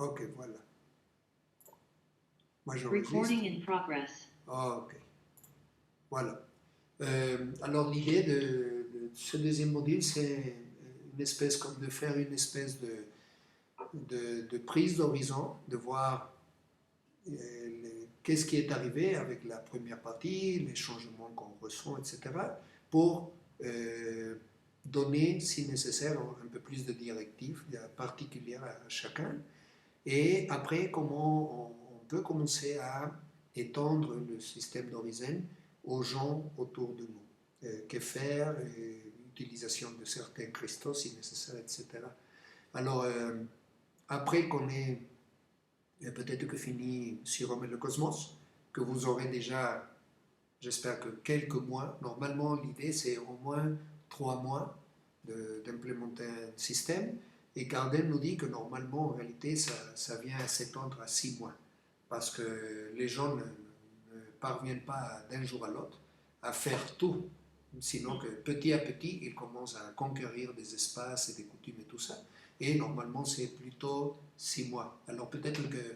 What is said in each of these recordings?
Ok, voilà. Moi, j'enregistre. Recording in progress. Ok, voilà. Alors, l'idée de ce deuxième module, c'est une espèce comme de faire une espèce de prise d'horizon, de voir qu'est-ce qui est arrivé avec la première partie, les changements qu'on ressent, etc., pour donner, si nécessaire, un peu plus de directives particulières à chacun. Et après, comment on peut commencer à étendre le système d'Horizon aux gens autour de nous. Que faire, utilisation de certains cristaux si nécessaire, etc. Alors, après qu'on ait peut-être que fini Surhomme et le Cosmos, que vous aurez déjà, j'espère que quelques mois, normalement l'idée c'est au moins 3 mois d'implémenter un système, et Carden nous dit que normalement en réalité ça vient à s'étendre à 6 mois, parce que les gens ne parviennent pas d'un jour à l'autre à faire tout, sinon que petit à petit ils commencent à conquérir des espaces et des coutumes et tout ça, et normalement c'est plutôt 6 mois. Alors peut-être que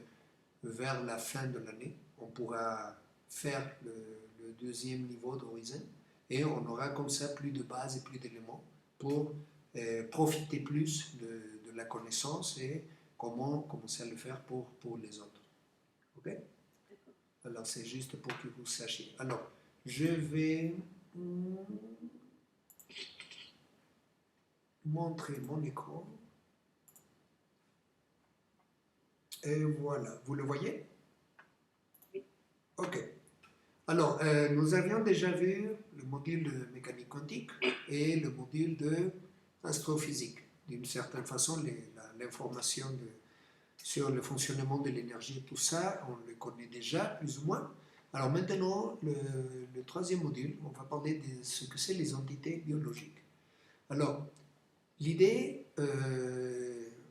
vers la fin de l'année, on pourra faire le deuxième niveau d'Horizon et on aura comme ça plus de bases et plus d'éléments pour profiter plus de la connaissance et comment commencer à le faire pour les autres. Ok? Alors c'est juste pour que vous sachiez. Alors, je vais montrer mon écran. Et voilà, vous le voyez? Ok. Alors, nous avions déjà vu le module de mécanique quantique et le module de astrophysique. D'une certaine façon, l'information sur le fonctionnement de l'énergie et tout ça, on le connaît déjà, plus ou moins. Alors maintenant, le troisième module, on va parler de ce que c'est les entités biologiques. Alors, l'idée,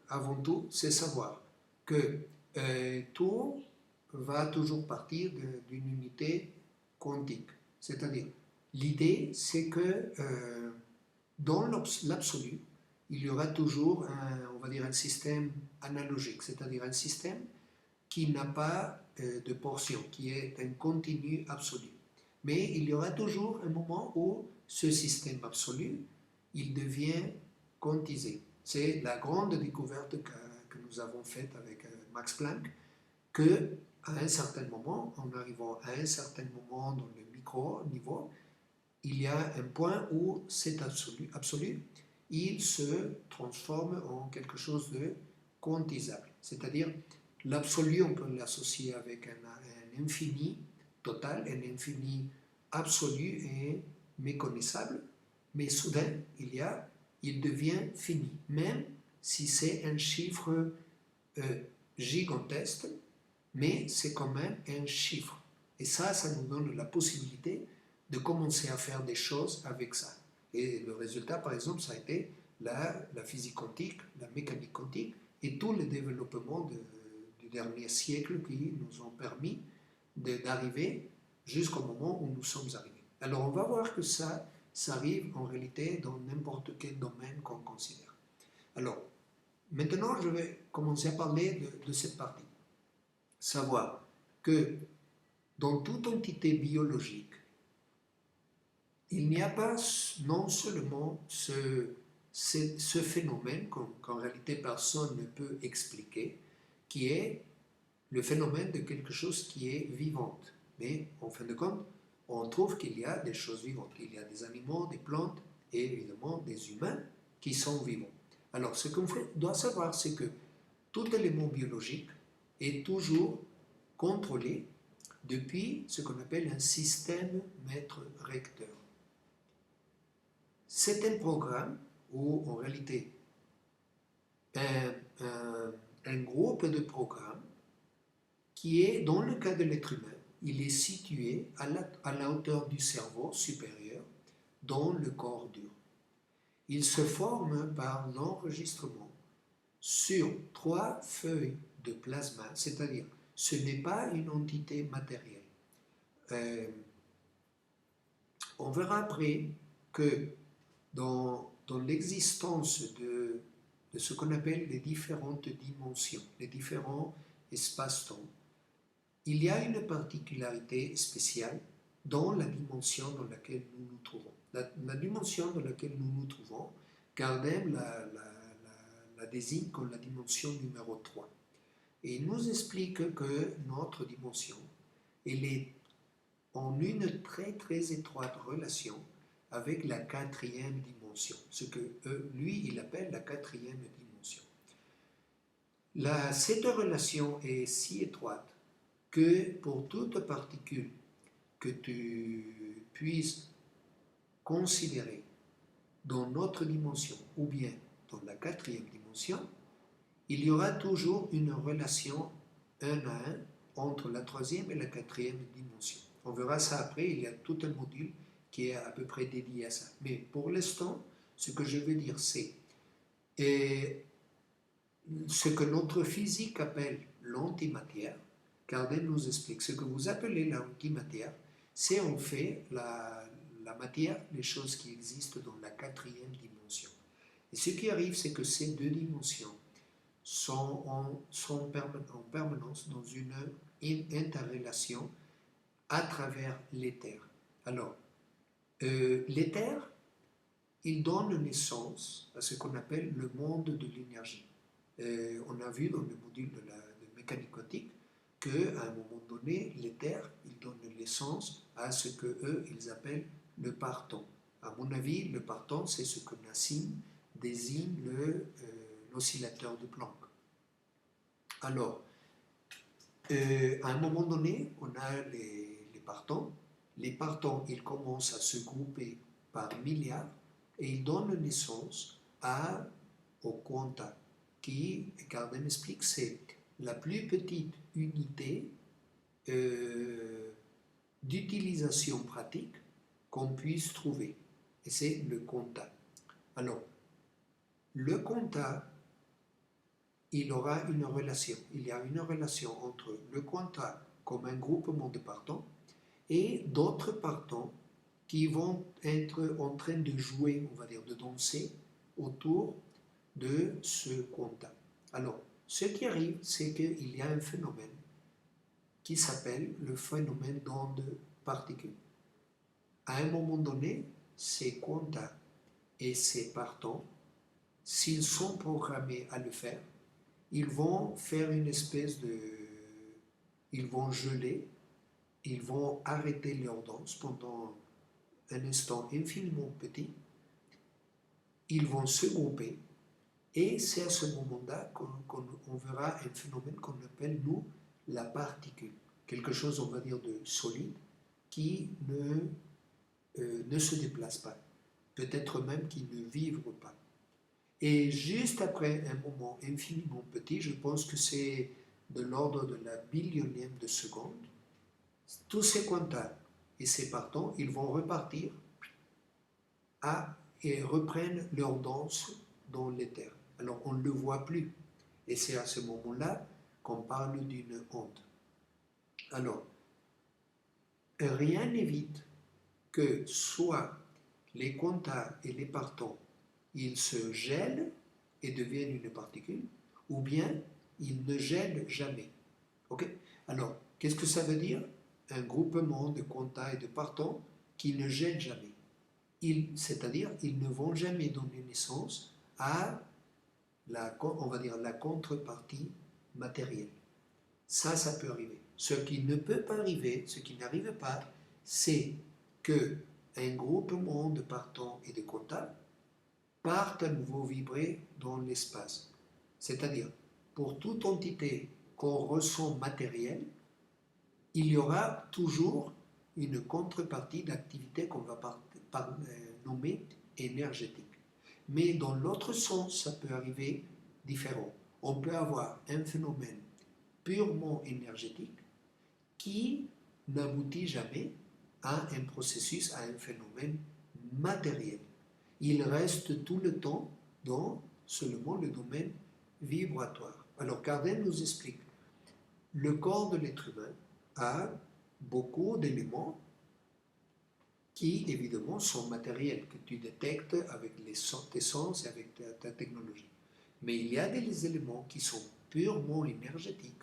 avant tout, c'est savoir que tout va toujours partir d'une unité quantique. C'est-à-dire, l'idée, c'est que dans l'absolu, il y aura toujours on va dire un système analogique, c'est-à-dire un système qui n'a pas de portion, qui est un continu absolu. Mais il y aura toujours un moment où ce système absolu, il devient quantisé. C'est la grande découverte que nous avons faite avec Max Planck, que à un certain moment, en arrivant à un certain moment dans le micro-niveau, il y a un point où cet absolu, il se transforme en quelque chose de quantisable. C'est-à-dire, l'absolu, on peut l'associer avec un infini total, un infini absolu et méconnaissable, mais soudain, il devient fini, même si c'est un chiffre gigantesque, mais c'est quand même un chiffre. Et ça nous donne la possibilité de commencer à faire des choses avec ça. Et le résultat, par exemple, ça a été la physique quantique, la mécanique quantique et tout le développement du dernier siècle qui nous ont permis d'arriver jusqu'au moment où nous sommes arrivés. Alors on va voir que ça arrive en réalité dans n'importe quel domaine qu'on considère. Alors, maintenant je vais commencer à parler de cette partie. Savoir que dans toute entité biologique, il n'y a pas non seulement ce phénomène qu'en réalité personne ne peut expliquer, qui est le phénomène de quelque chose qui est vivante. Mais en fin de compte, on trouve qu'il y a des choses vivantes. Il y a des animaux, des plantes et évidemment des humains qui sont vivants. Alors ce qu'on doit savoir, c'est que tout élément biologique est toujours contrôlé depuis ce qu'on appelle un système maître-recteur. C'est un programme où, en réalité, un groupe de programmes qui est, dans le cas de l'être humain, il est situé à la hauteur du cerveau supérieur dans le corps dur. Il se forme par l'enregistrement sur 3 feuilles de plasma, c'est-à-dire ce n'est pas une entité matérielle. On verra après que dans l'existence de de ce qu'on appelle les différentes dimensions, les différents espaces-temps, il y a une particularité spéciale dans la dimension dans laquelle nous nous trouvons. La dimension dans laquelle nous nous trouvons, Gardner la désigne comme la dimension numéro 3. Et il nous explique que notre dimension, elle est en une très très étroite relation avec la quatrième dimension, ce que lui il appelle la quatrième dimension. Cette relation est si étroite que pour toute particule que tu puisses considérer dans notre dimension ou bien dans la quatrième dimension, il y aura toujours une relation 1 à 1 entre la troisième et la quatrième dimension. On verra ça après, il y a tout un module qui est à peu près dédié à ça. Mais pour l'instant, ce que je veux dire, c'est ce que notre physique appelle l'antimatière. Gardner nous explique ce que vous appelez l'antimatière, c'est en fait la matière, les choses qui existent dans la quatrième dimension. Et ce qui arrive, c'est que ces deux dimensions sont en permanence dans une interrelation à travers l'éther. Alors, l'éther, il donne naissance à ce qu'on appelle le monde de l'énergie. On a vu dans le module de mécanique quantique qu'à un moment donné, l'éther, il donne naissance à ce qu'eux, ils appellent le parton. À mon avis, le parton, c'est ce que Nassim désigne l'oscillateur de Planck. Alors, à un moment donné, on a les partons. Les partons, ils commencent à se grouper par milliards et ils donnent naissance au quanta, qui, Gardner explique, c'est la plus petite unité d'utilisation pratique qu'on puisse trouver. Et c'est le quanta. Alors, le quanta, il aura une relation. Il y a une relation entre le quanta comme un groupement de partons et d'autres partons qui vont être en train de jouer, on va dire, de danser autour de ce quanta. Alors, ce qui arrive, c'est qu'il y a un phénomène qui s'appelle le phénomène d'onde particules. À un moment donné, ces quantas et ces partons, s'ils sont programmés à le faire, ils vont faire une espèce de... Ils vont geler, ils vont arrêter leur danse pendant un instant infiniment petit, ils vont se grouper, et c'est à ce moment-là qu'on verra un phénomène qu'on appelle, nous, la particule. Quelque chose, on va dire, de solide, qui ne se déplace pas, peut-être même qui ne vibre pas. Et juste après un moment infiniment petit, je pense que c'est de l'ordre de la billionième de seconde, tous ces quantas et ces partons, ils vont repartir et reprennent leur danse dans l'éther. Alors on ne le voit plus. Et c'est à ce moment-là qu'on parle d'une onde. Alors, rien n'évite que soit les quantas et les partons, ils se gèlent et deviennent une particule, ou bien ils ne gèlent jamais. Ok? Alors, qu'est-ce que ça veut dire? Un groupement de quantas et de partons qui ne gèlent jamais. C'est-à-dire, ils ne vont jamais donner naissance à on va dire, la contrepartie matérielle. Ça peut arriver. Ce qui ne peut pas arriver, ce qui n'arrive pas, c'est qu'un groupement de partons et de quantas parte à nouveau vibrer dans l'espace. C'est-à-dire, pour toute entité qu'on ressent matérielle, il y aura toujours une contrepartie d'activité qu'on va nommer énergétique. Mais dans l'autre sens, ça peut arriver différent. On peut avoir un phénomène purement énergétique qui n'aboutit jamais à un processus, à un phénomène matériel. Il reste tout le temps dans seulement le domaine vibratoire. Alors Gardner nous explique, le corps de l'être humain a beaucoup d'éléments qui évidemment sont matériels, que tu détectes avec tes sens et avec ta technologie. Mais il y a des éléments qui sont purement énergétiques,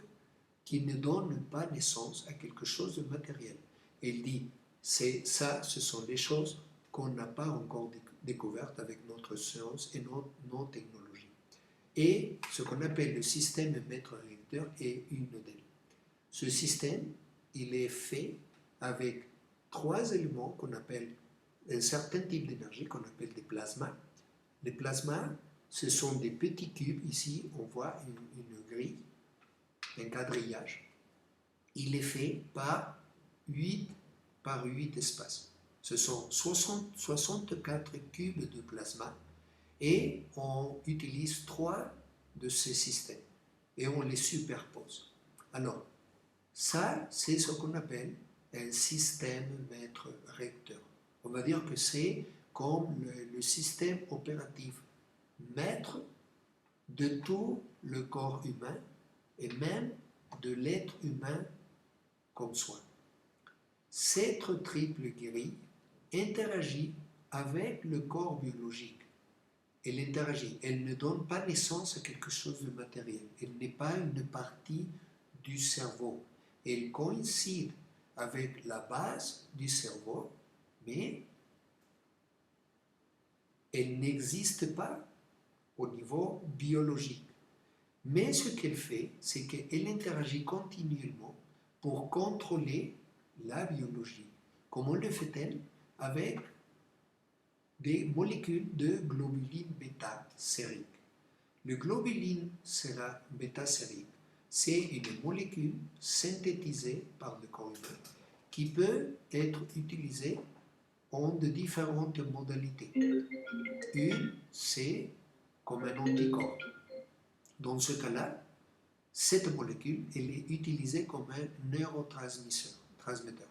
qui ne donnent pas naissance à quelque chose de matériel. Et il dit, c'est ça, ce sont des choses qu'on n'a pas encore découvertes avec notre science et nos technologies. Et ce qu'on appelle le système maître-recteur est une d'elles. Ce système, il est fait avec 3 éléments qu'on appelle un certain type d'énergie qu'on appelle des plasmas. Les plasmas, ce sont des petits cubes. Ici, on voit une grille, un quadrillage. Il est fait par 8 espaces. Ce sont 64 cubes de plasma et on utilise 3 de ces systèmes et on les superpose. Alors, ça, c'est ce qu'on appelle un système maître-recteur. On va dire que c'est comme le système opératif maître de tout le corps humain et même de l'être humain comme soi. Cette triple grille interagit avec le corps biologique. Elle interagit, elle ne donne pas naissance à quelque chose de matériel. Elle n'est pas une partie du cerveau. Elle coïncide avec la base du cerveau, mais elle n'existe pas au niveau biologique. Mais ce qu'elle fait, c'est qu'elle interagit continuellement pour contrôler la biologie. Comment le fait-elle? Avec des molécules de globuline bêta-sérique. Le globuline bêta-sérique, c'est une molécule synthétisée par le corps humain qui peut être utilisée en de différentes modalités. Une, c'est comme un anticorps. Dans ce cas-là, cette molécule, elle est utilisée comme un neurotransmetteur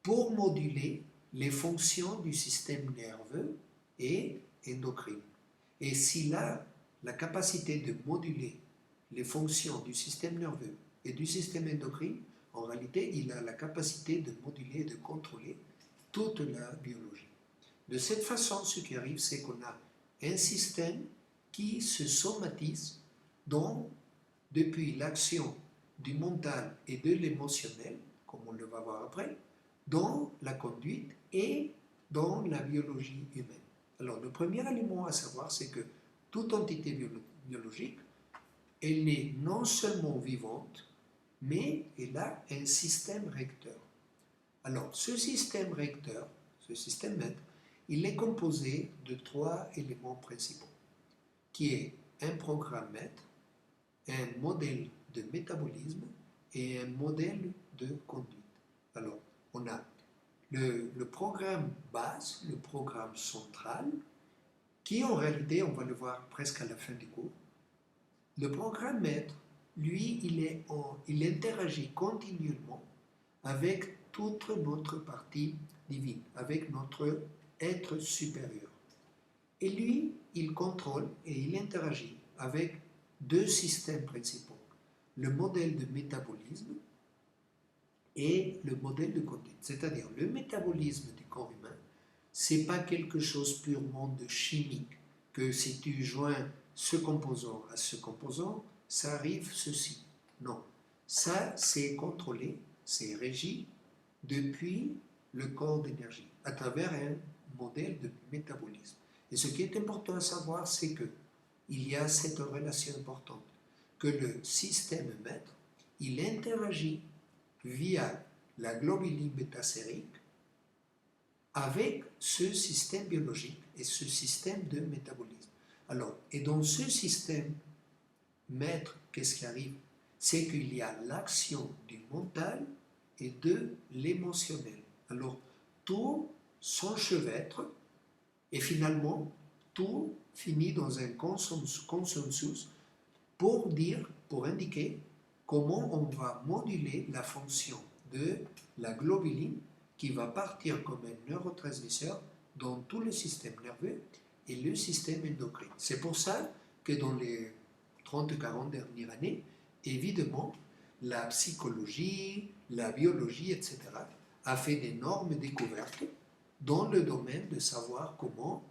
pour moduler les fonctions du système nerveux et endocrine. Et s'il a la capacité de moduler les fonctions du système nerveux et du système endocrine, en réalité, il a la capacité de moduler et de contrôler toute la biologie. De cette façon, ce qui arrive, c'est qu'on a un système qui se somatise depuis l'action du mental et de l'émotionnel, comme on le va voir après, dans la conduite et dans la biologie humaine. Alors, le premier élément à savoir, c'est que toute entité biologique, elle est non seulement vivante, mais elle a un système recteur. Alors, ce système recteur, ce système maître, il est composé de 3 éléments principaux, qui est un programme maître, un modèle de métabolisme et un modèle de conduite. Alors, on a le programme base, le programme central, qui en réalité, on va le voir presque à la fin du cours. Le programme maître, lui, il interagit continuellement avec toute notre partie divine, avec notre être supérieur. Et lui, il contrôle et il interagit avec 2 systèmes principaux, le modèle de métabolisme et le modèle de conduite. C'est-à-dire, le métabolisme du corps humain, ce n'est pas quelque chose purement de chimique, que si tu joins ce composant à ce composant, ça arrive ceci. Non, ça c'est contrôlé, c'est régi depuis le corps d'énergie, à travers un modèle de métabolisme. Et ce qui est important à savoir, c'est qu'il y a cette relation importante, que le système maître, il interagit via la globuline bêta-sérique avec ce système biologique et ce système de métabolisme. Alors, et dans ce système maître, qu'est-ce qui arrive? C'est qu'il y a l'action du mental et de l'émotionnel. Alors, tout s'enchevêtre et finalement, tout finit dans un consensus pour indiquer comment on va moduler la fonction de la globuline qui va partir comme un neurotransmetteur dans tout le système nerveux et le système endocrine. C'est pour ça que dans les 30-40 dernières années, évidemment, la psychologie, la biologie, etc., a fait d'énormes découvertes dans le domaine de savoir comment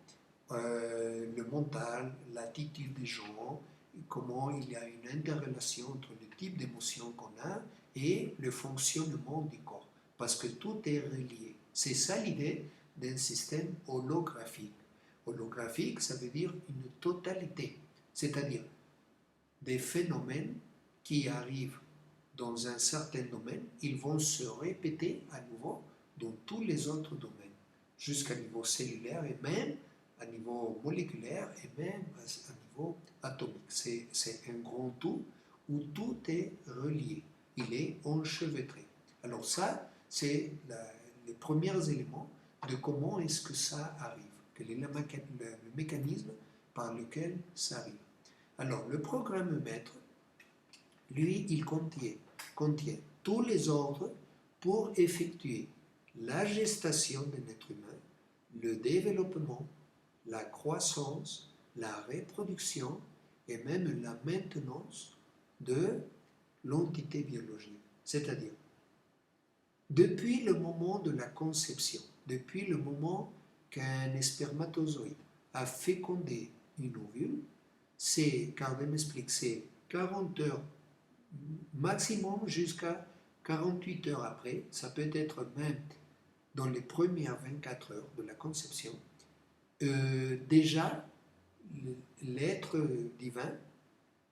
le mental, l'attitude des gens, comment il y a une interrelation entre le type d'émotion qu'on a et le fonctionnement du corps, parce que tout est relié. C'est ça l'idée d'un système holographique. Holographique, ça veut dire une totalité, c'est-à-dire des phénomènes qui arrivent dans un certain domaine, ils vont se répéter à nouveau dans tous les autres domaines, jusqu'à niveau cellulaire et même à niveau moléculaire et même à niveau atomique. C'est un grand tout où tout est relié, il est enchevêtré. Alors ça, c'est les premiers éléments de comment est-ce que ça arrive, quel est le mécanisme par lequel ça arrive. Alors, le programme maître, lui, il contient tous les ordres pour effectuer la gestation d'un être humain, le développement, la croissance, la reproduction et même la maintenance de l'entité biologique. C'est-à-dire, depuis le moment de la conception, depuis le moment qu'un spermatozoïde a fécondé une ovule, c'est, Kardec m'explique, c'est 40 heures maximum jusqu'à 48 heures après, ça peut être même dans les premières 24 heures de la conception, déjà l'être divin,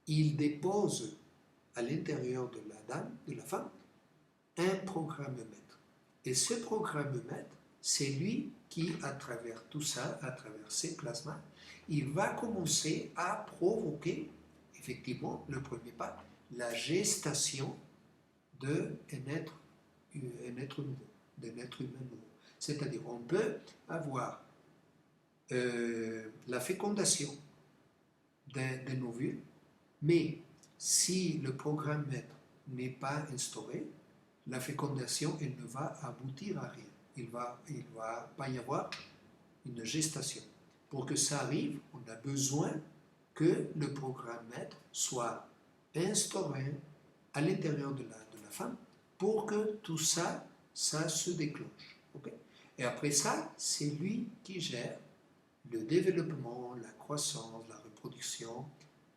il dépose à l'intérieur de la dame, de la femme, un programme maître. Et ce programme maître, c'est lui qui, à travers tout ça, à travers ces plasmas, il va commencer à provoquer, effectivement, le premier pas, la gestation d'un être nouveau, d'un être humain nouveau. C'est-à-dire, on peut avoir la fécondation d'un ovule, mais si le programme maître n'est pas instauré, la fécondation, elle ne va aboutir à rien. Il va pas y avoir une gestation. Pour que ça arrive, on a besoin que le programme maître soit instauré à l'intérieur de la femme pour que tout ça, ça se déclenche. Okay? Et après ça, c'est lui qui gère le développement, la croissance, la reproduction,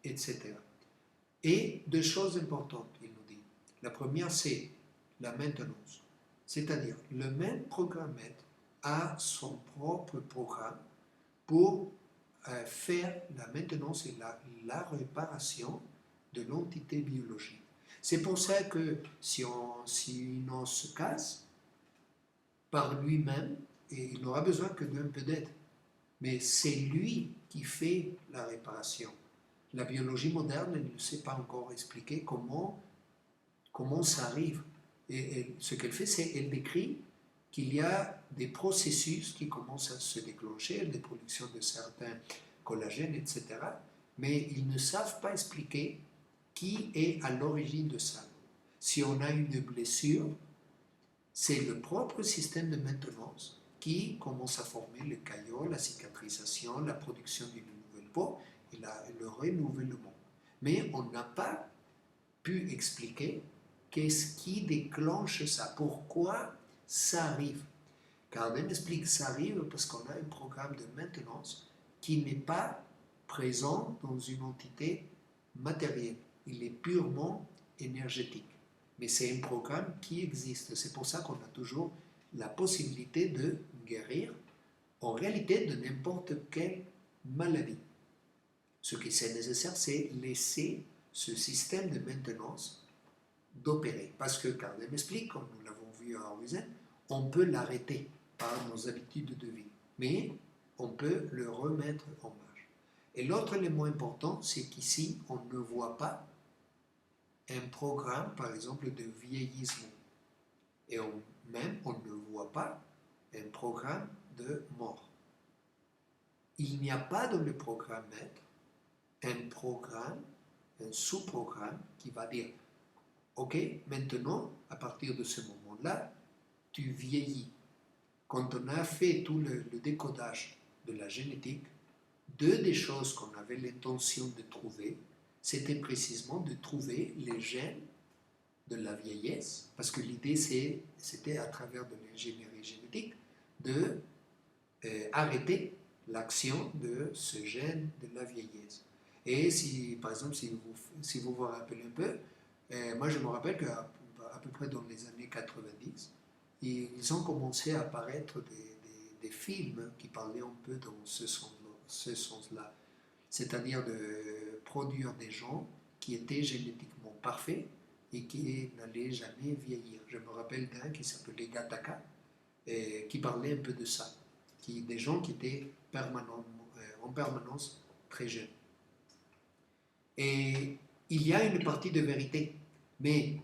etc. Et deux choses importantes, il nous dit. La première, c'est la maintenance. C'est-à-dire, le même programmeur a son propre programme pour faire la maintenance et la réparation de l'entité biologique. C'est pour ça que si on se casse par lui-même, et il n'aura besoin que d'un peu d'aide, mais c'est lui qui fait la réparation. La biologie moderne elle ne sait pas encore expliquer comment ça arrive. Et ce qu'elle fait, c'est qu'elle décrit qu'il y a des processus qui commencent à se déclencher, des productions de certains collagènes, etc. Mais ils ne savent pas expliquer qui est à l'origine de ça. Si on a une blessure, c'est le propre système de maintenance qui commence à former le caillot, la cicatrisation, la production d'une nouvelle peau et le renouvellement. Mais on n'a pas pu expliquer qu'est-ce qui déclenche ça, pourquoi ça arrive. Kardec explique que ça arrive parce qu'on a un programme de maintenance qui n'est pas présent dans une entité matérielle. Il est purement énergétique. Mais c'est un programme qui existe. C'est pour ça qu'on a toujours la possibilité de guérir, en réalité, de n'importe quelle maladie. Ce qui est nécessaire, c'est laisser ce système de maintenance d'opérer. Parce que Kardec explique, comme nous l'avons vu à Orwisen, on peut l'arrêter par nos habitudes de vie, mais on peut le remettre en marche. Et l'autre élément important, c'est qu'ici, on ne voit pas un programme, par exemple, de vieillissement. Et même, on ne voit pas un programme de mort. Il n'y a pas dans le programme maître un programme, un sous-programme qui va dire ok, maintenant, à partir de ce moment-là, tu vieillis. Quand on a fait tout le décodage de la génétique, deux des choses qu'on avait l'intention de trouver, c'était précisément de trouver les gènes de la vieillesse, parce que l'idée c'était à travers de l'ingénierie génétique de arrêter l'action de ce gène de la vieillesse. Et si, par exemple, si vous rappelez un peu, moi je me rappelle qu'à à peu près dans les années 90, ils ont commencé à apparaître des films qui parlaient un peu dans ce sens-là. C'est-à-dire de produire des gens qui étaient génétiquement parfaits et qui n'allaient jamais vieillir. Je me rappelle d'un qui s'appelait Gattaca, qui parlait un peu de ça, des gens qui étaient en permanence très jeunes. Et il y a une partie de vérité, mais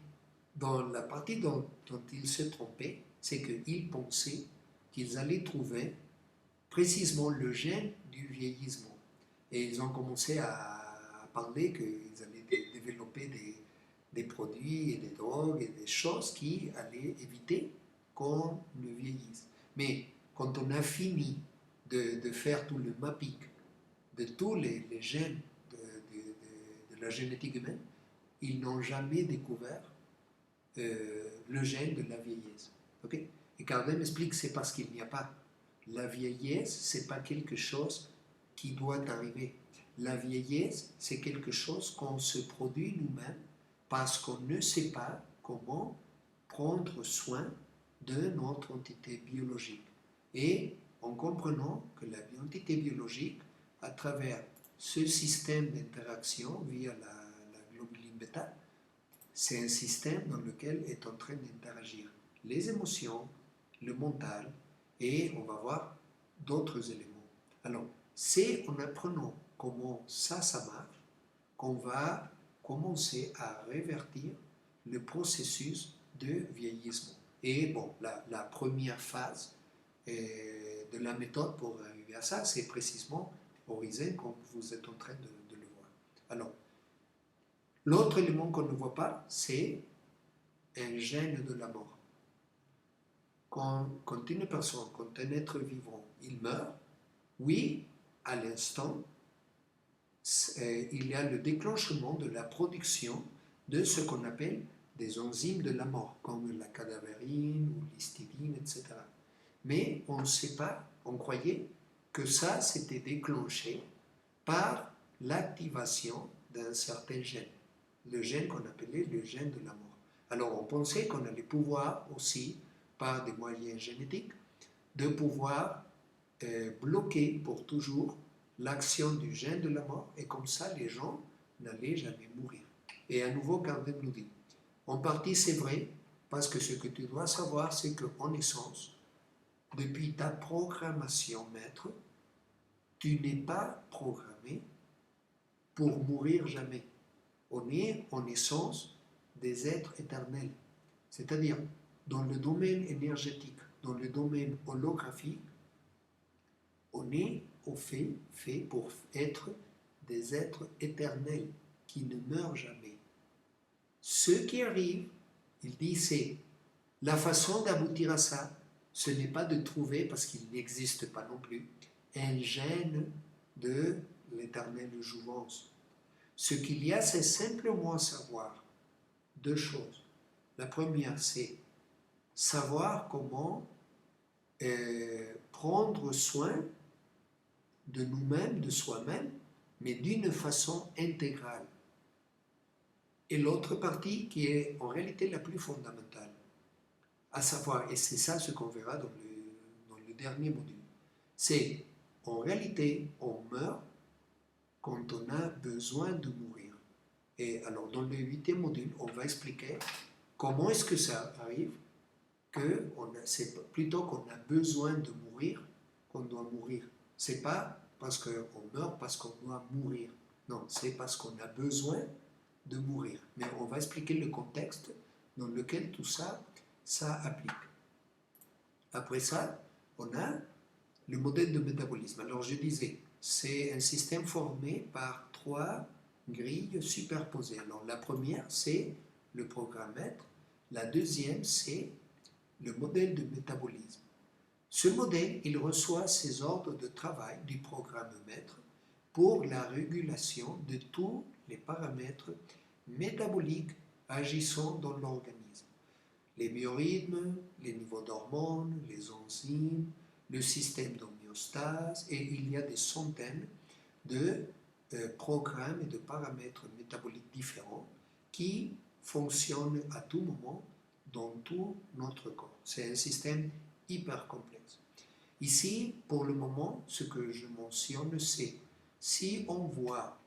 dans la partie dont ils se trompaient, c'est qu'ils pensaient qu'ils allaient trouver précisément le gène du vieillissement. Et ils ont commencé à parler qu'ils allaient développer des produits et des drogues et des choses qui allaient éviter qu'on ne vieillisse. Mais quand on a fini de faire tout le mapping de tous les gènes de la génétique humaine, ils n'ont jamais découvert le gène de la vieillesse. Okay? Et Kardec explique que c'est parce qu'il n'y a pas. La vieillesse, ce n'est pas quelque chose qui doit arriver. La vieillesse, c'est quelque chose qu'on se produit nous-mêmes parce qu'on ne sait pas comment prendre soin de notre entité biologique. Et en comprenant que la entité biologique, à travers ce système d'interaction via la globuline bêta, c'est un système dans lequel est en train d'interagir les émotions, le mental, et on va voir d'autres éléments. Alors, c'est en apprenant comment ça marche qu'on va commencer à révertir le processus de vieillissement. Et bon, la première phase de la méthode pour arriver à ça, c'est précisément Horizon, comme vous êtes en train de le voir. Alors, l'autre élément qu'on ne voit pas, c'est un gène de la mort. Quand une personne, quand un être vivant, il meurt, oui, à l'instant, il y a le déclenchement de la production de ce qu'on appelle des enzymes de la mort, comme la cadavérine ou l'histidine, etc. Mais on ne sait pas, on croyait que ça s'était déclenché par l'activation d'un certain gène, le gène qu'on appelait le gène de la mort. Alors on pensait qu'on allait pouvoir aussi, par des moyens génétiques, de pouvoir bloquer pour toujours l'action du gène de la mort, et comme ça les gens n'allaient jamais mourir. Et à nouveau, Kardec nous dit, en partie c'est vrai, parce que ce que tu dois savoir, c'est qu'en essence, depuis ta programmation maître, tu n'es pas programmé pour mourir jamais. On est en essence des êtres éternels. C'est-à-dire, dans le domaine énergétique, dans le domaine holographique, on est au fait pour être des êtres éternels qui ne meurent jamais. Ce qui arrive, il dit, c'est la façon d'aboutir à ça, ce n'est pas de trouver, parce qu'il n'existe pas non plus, un gène de l'éternelle jouvence. Ce qu'il y a, c'est simplement savoir deux choses. La première, c'est savoir comment prendre soin de nous-mêmes, de soi-même, mais d'une façon intégrale. Et l'autre partie qui est en réalité la plus fondamentale, à savoir, et c'est ça ce qu'on verra dans le dernier module, c'est en réalité, on meurt quand on a besoin de mourir. Et alors, dans le 8e module, on va expliquer comment est-ce que ça arrive, c'est plutôt qu'on a besoin de mourir qu'on doit mourir. C'est pas parce qu'on meurt parce qu'on doit mourir. Non, c'est parce qu'on a besoin de mourir. Mais on va expliquer le contexte dans lequel tout ça applique. Après ça, on a le modèle de métabolisme. Alors je disais, c'est un système formé par 3 grilles superposées. Alors la première, c'est le programme maître. La deuxième, c'est le modèle de métabolisme. Ce modèle, il reçoit ses ordres de travail du programme maître pour la régulation de tous les paramètres métaboliques agissant dans l'organisme. Les biorhythmes, les niveaux d'hormones, les enzymes, le système d'homéostasie, homéostase, et il y a des centaines de programmes et de paramètres métaboliques différents qui fonctionnent à tout moment dans tout notre corps. C'est un système hyper complexe. Ici, pour le moment, ce que je mentionne, c'est si on voit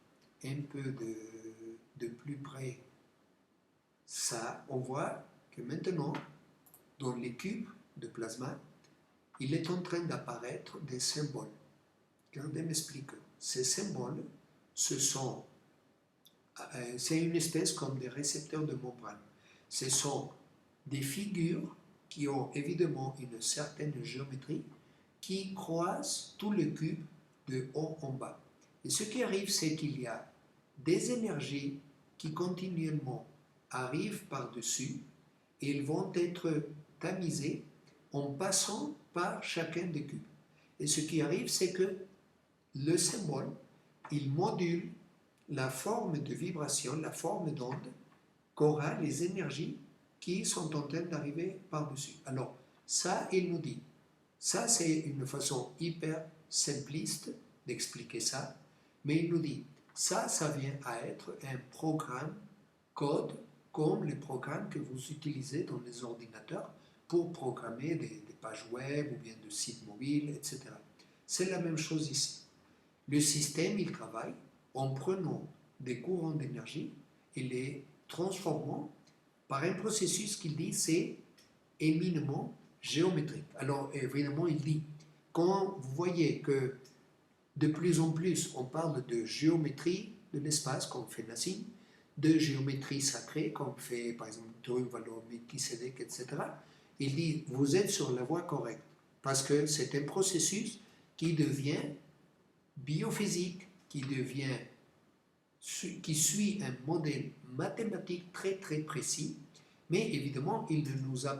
un peu de plus près ça, on voit que maintenant, dans les cubes de plasma, il est en train d'apparaître des symboles. Regardez m'explique. Ces symboles, c'est une espèce comme des récepteurs de membrane. Ce sont des figures qui ont évidemment une certaine géométrie qui croisent tout le cube de haut en bas. Et ce qui arrive, c'est qu'il y a des énergies qui continuellement arrivent par-dessus et ils vont être tamisées en passant par chacun des cubes. Et ce qui arrive, c'est que le symbole, il module la forme de vibration, la forme d'onde qu'aura les énergies qui sont en train d'arriver par-dessus. Alors, ça, il nous dit, ça c'est une façon hyper simpliste d'expliquer ça, mais il nous dit, ça vient à être un programme code comme les programmes que vous utilisez dans les ordinateurs pour programmer des pages web ou bien de sites mobiles, etc. C'est la même chose ici. Le système, il travaille en prenant des courants d'énergie et les transformant par un processus qu'il dit c'est éminemment géométrique. Alors évidemment, il dit, quand vous voyez que de plus en plus on parle de géométrie de l'espace, comme fait Nassim, de géométrie sacrée, comme fait par exemple Druck, Valo, Melchizedek, etc., il dit, vous êtes sur la voie correcte, parce que c'est un processus qui devient biophysique, qui suit un modèle mathématique très très précis, mais évidemment il ne nous a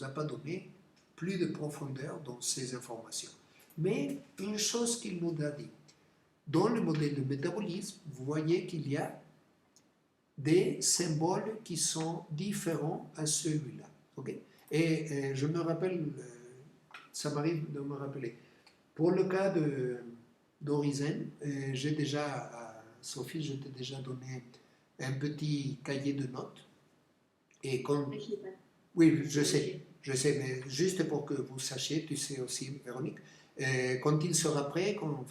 pas donné plus de profondeur dans ces informations. Mais une chose qu'il nous a dit, dans le modèle de métabolisme, vous voyez qu'il y a des symboles qui sont différents à celui-là. Okay? Et je me rappelle, ça m'arrive de me rappeler, pour le cas d'Orizen, j'ai déjà, à Sophie, je t'ai déjà donné un petit cahier de notes. Et comme, oui, je sais, mais juste pour que vous sachiez, tu sais aussi, Véronique, quand il sera prêt, quand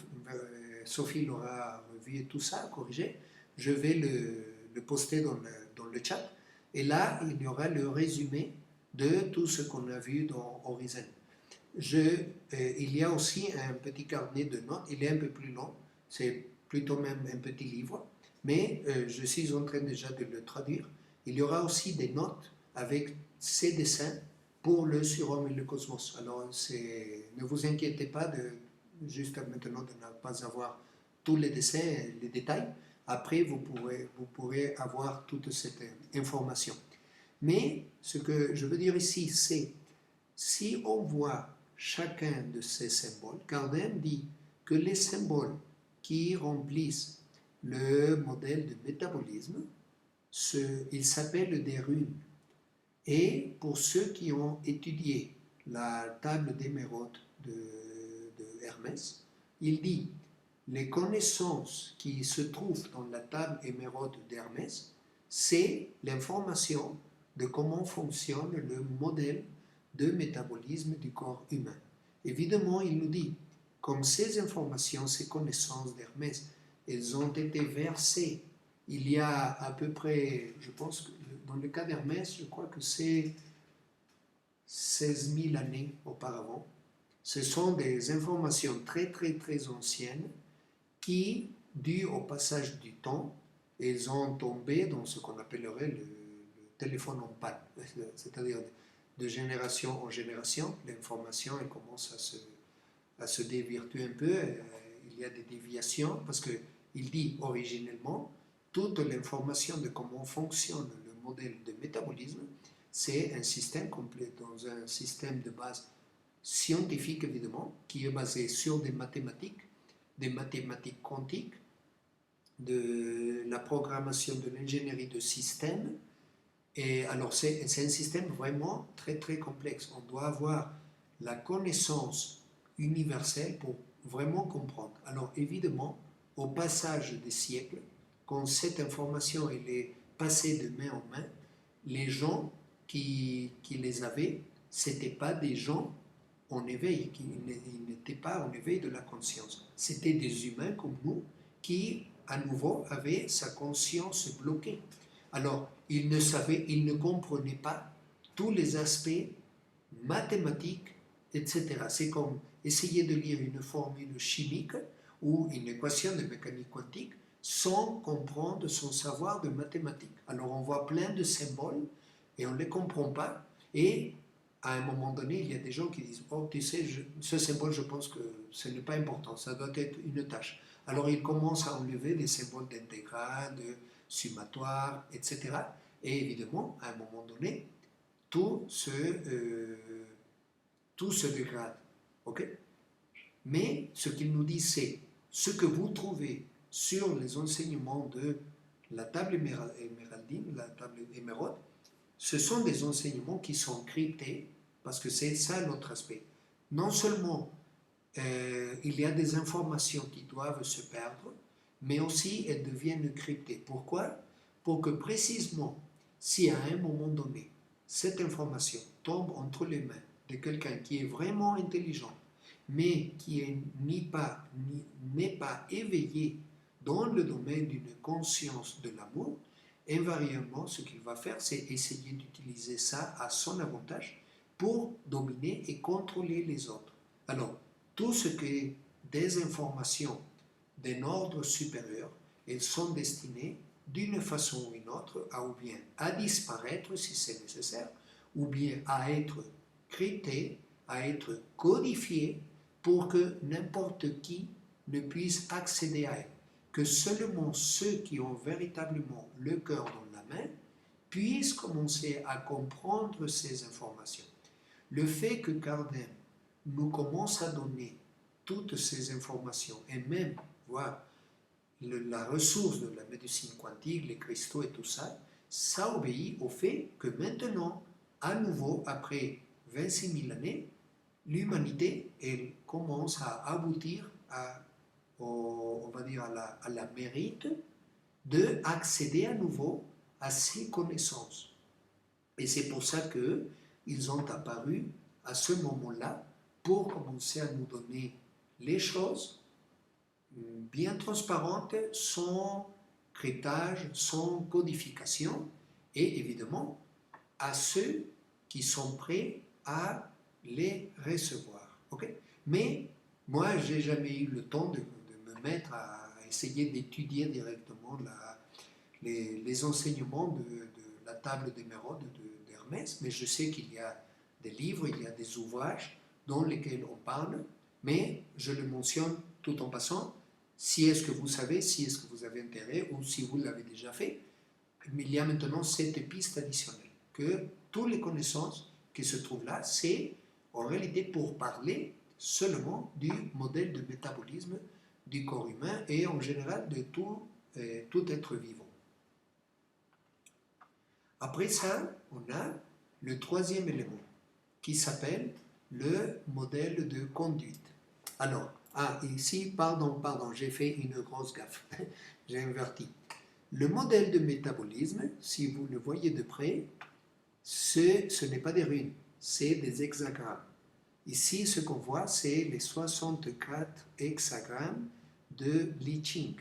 Sophie l'aura revu et tout ça, corrigé, je vais le poster dans le chat. Et là, il y aura le résumé de tout ce qu'on a vu dans Horizon. Il y a aussi un petit carnet de notes, il est un peu plus long, c'est plutôt même un petit livre, mais je suis en train déjà de le traduire. Il y aura aussi des notes avec ces dessins pour le surhomme et le cosmos. Alors, ne vous inquiétez pas juste maintenant de ne pas avoir tous les dessins, les détails. Après, vous pourrez avoir toute cette information. Mais ce que je veux dire ici, c'est si on voit chacun de ces symboles, Kardec dit que les symboles qui remplissent le modèle de métabolisme, ils s'appellent des runes. Et pour ceux qui ont étudié la table d'émeraude de Hermès, il dit les connaissances qui se trouvent dans la table émeraude d'Hermès, c'est l'information de comment fonctionne le modèle de métabolisme du corps humain. Évidemment, il nous dit, comme ces informations, ces connaissances d'Hermès, elles ont été versées il y a à peu près, je pense que dans le cas d'Hermès, je crois que c'est 16 000 années auparavant. Ce sont des informations très très très anciennes qui, dues au passage du temps, elles ont tombé dans ce qu'on appellerait le téléphone en panne, c'est-à-dire de génération en génération, l'information elle commence à se dévirtuer un peu, il y a des déviations, parce qu'il dit originellement, toute l'information de comment fonctionne le modèle de métabolisme, c'est un système complet, dans un système de base scientifique évidemment, qui est basé sur des mathématiques quantiques, de la programmation de l'ingénierie de systèmes. Et alors c'est un système vraiment très très complexe. On doit avoir la connaissance universelle pour vraiment comprendre. Alors évidemment, au passage des siècles, quand cette information elle est passée de main en main, les gens qui les avaient, ce n'étaient pas des gens en éveil, ils n'étaient pas en éveil de la conscience. C'était des humains comme nous qui, à nouveau, avaient sa conscience bloquée. Alors, ils ne savaient, ils ne comprenaient pas tous les aspects mathématiques, etc. C'est comme essayer de lire une formule chimique ou une équation de mécanique quantique sans comprendre son savoir de mathématiques. Alors, on voit plein de symboles et on ne les comprend pas. Et à un moment donné, il y a des gens qui disent « Oh, tu sais, ce symbole, je pense que ce n'est pas important, ça doit être une tâche. » Alors, ils commencent à enlever les symboles d'intégrale, de summatoire, etc. Et évidemment, à un moment donné, tout se dégrade. Okay? Mais ce qu'il nous dit, c'est ce que vous trouvez sur les enseignements de la table émeraldine, la table émeraude, ce sont des enseignements qui sont cryptés, parce que c'est ça notre aspect. Non seulement il y a des informations qui doivent se perdre, mais aussi elles deviennent cryptées. Pourquoi? Pour que précisément, si à un moment donné, cette information tombe entre les mains de quelqu'un qui est vraiment intelligent, mais qui n'est pas éveillé dans le domaine d'une conscience de l'amour, invariablement, ce qu'il va faire, c'est essayer d'utiliser ça à son avantage pour dominer et contrôler les autres. Alors, tout ce qui est des informations d'un ordre supérieur, elles sont destinées d'une façon ou une autre à ou bien à disparaître si c'est nécessaire, ou bien à être cryptées, à être codifiées pour que n'importe qui ne puisse accéder à elles. Que seulement ceux qui ont véritablement le cœur dans la main puissent commencer à comprendre ces informations. Le fait que Kardec nous commence à donner toutes ces informations et même voir la ressource de la médecine quantique, les cristaux et tout ça, ça obéit au fait que maintenant, à nouveau, après 26 000 années, l'humanité, elle commence à aboutir on va dire à la mérite d'accéder à nouveau à ces connaissances. Et c'est pour ça qu'ils ont apparu à ce moment-là pour commencer à nous donner les choses bien transparentes, sans cryptage, sans codification, et évidemment à ceux qui sont prêts à les recevoir. Okay? Mais moi, je n'ai jamais eu le temps de me mettre à essayer d'étudier directement les enseignements de la table d'émeraude d'Hermès, mais je sais qu'il y a des livres, il y a des ouvrages dans lesquels on parle, mais je le mentionne tout en passant, si est-ce que vous savez, si est-ce que vous avez intérêt ou si vous l'avez déjà fait, mais il y a maintenant cette piste additionnelle, que toutes les connaissances qui se trouvent là, c'est en réalité pour parler seulement du modèle de métabolisme du corps humain et en général de tout être vivant. Après ça, on a le troisième élément qui s'appelle le modèle de conduite. Alors, ici, pardon, j'ai fait une grosse gaffe, j'ai inverti. Le modèle de métabolisme, si vous le voyez de près, ce n'est pas des runes, c'est des hexagrammes. Ici, ce qu'on voit, c'est les 64 hexagrammes de Li Ching.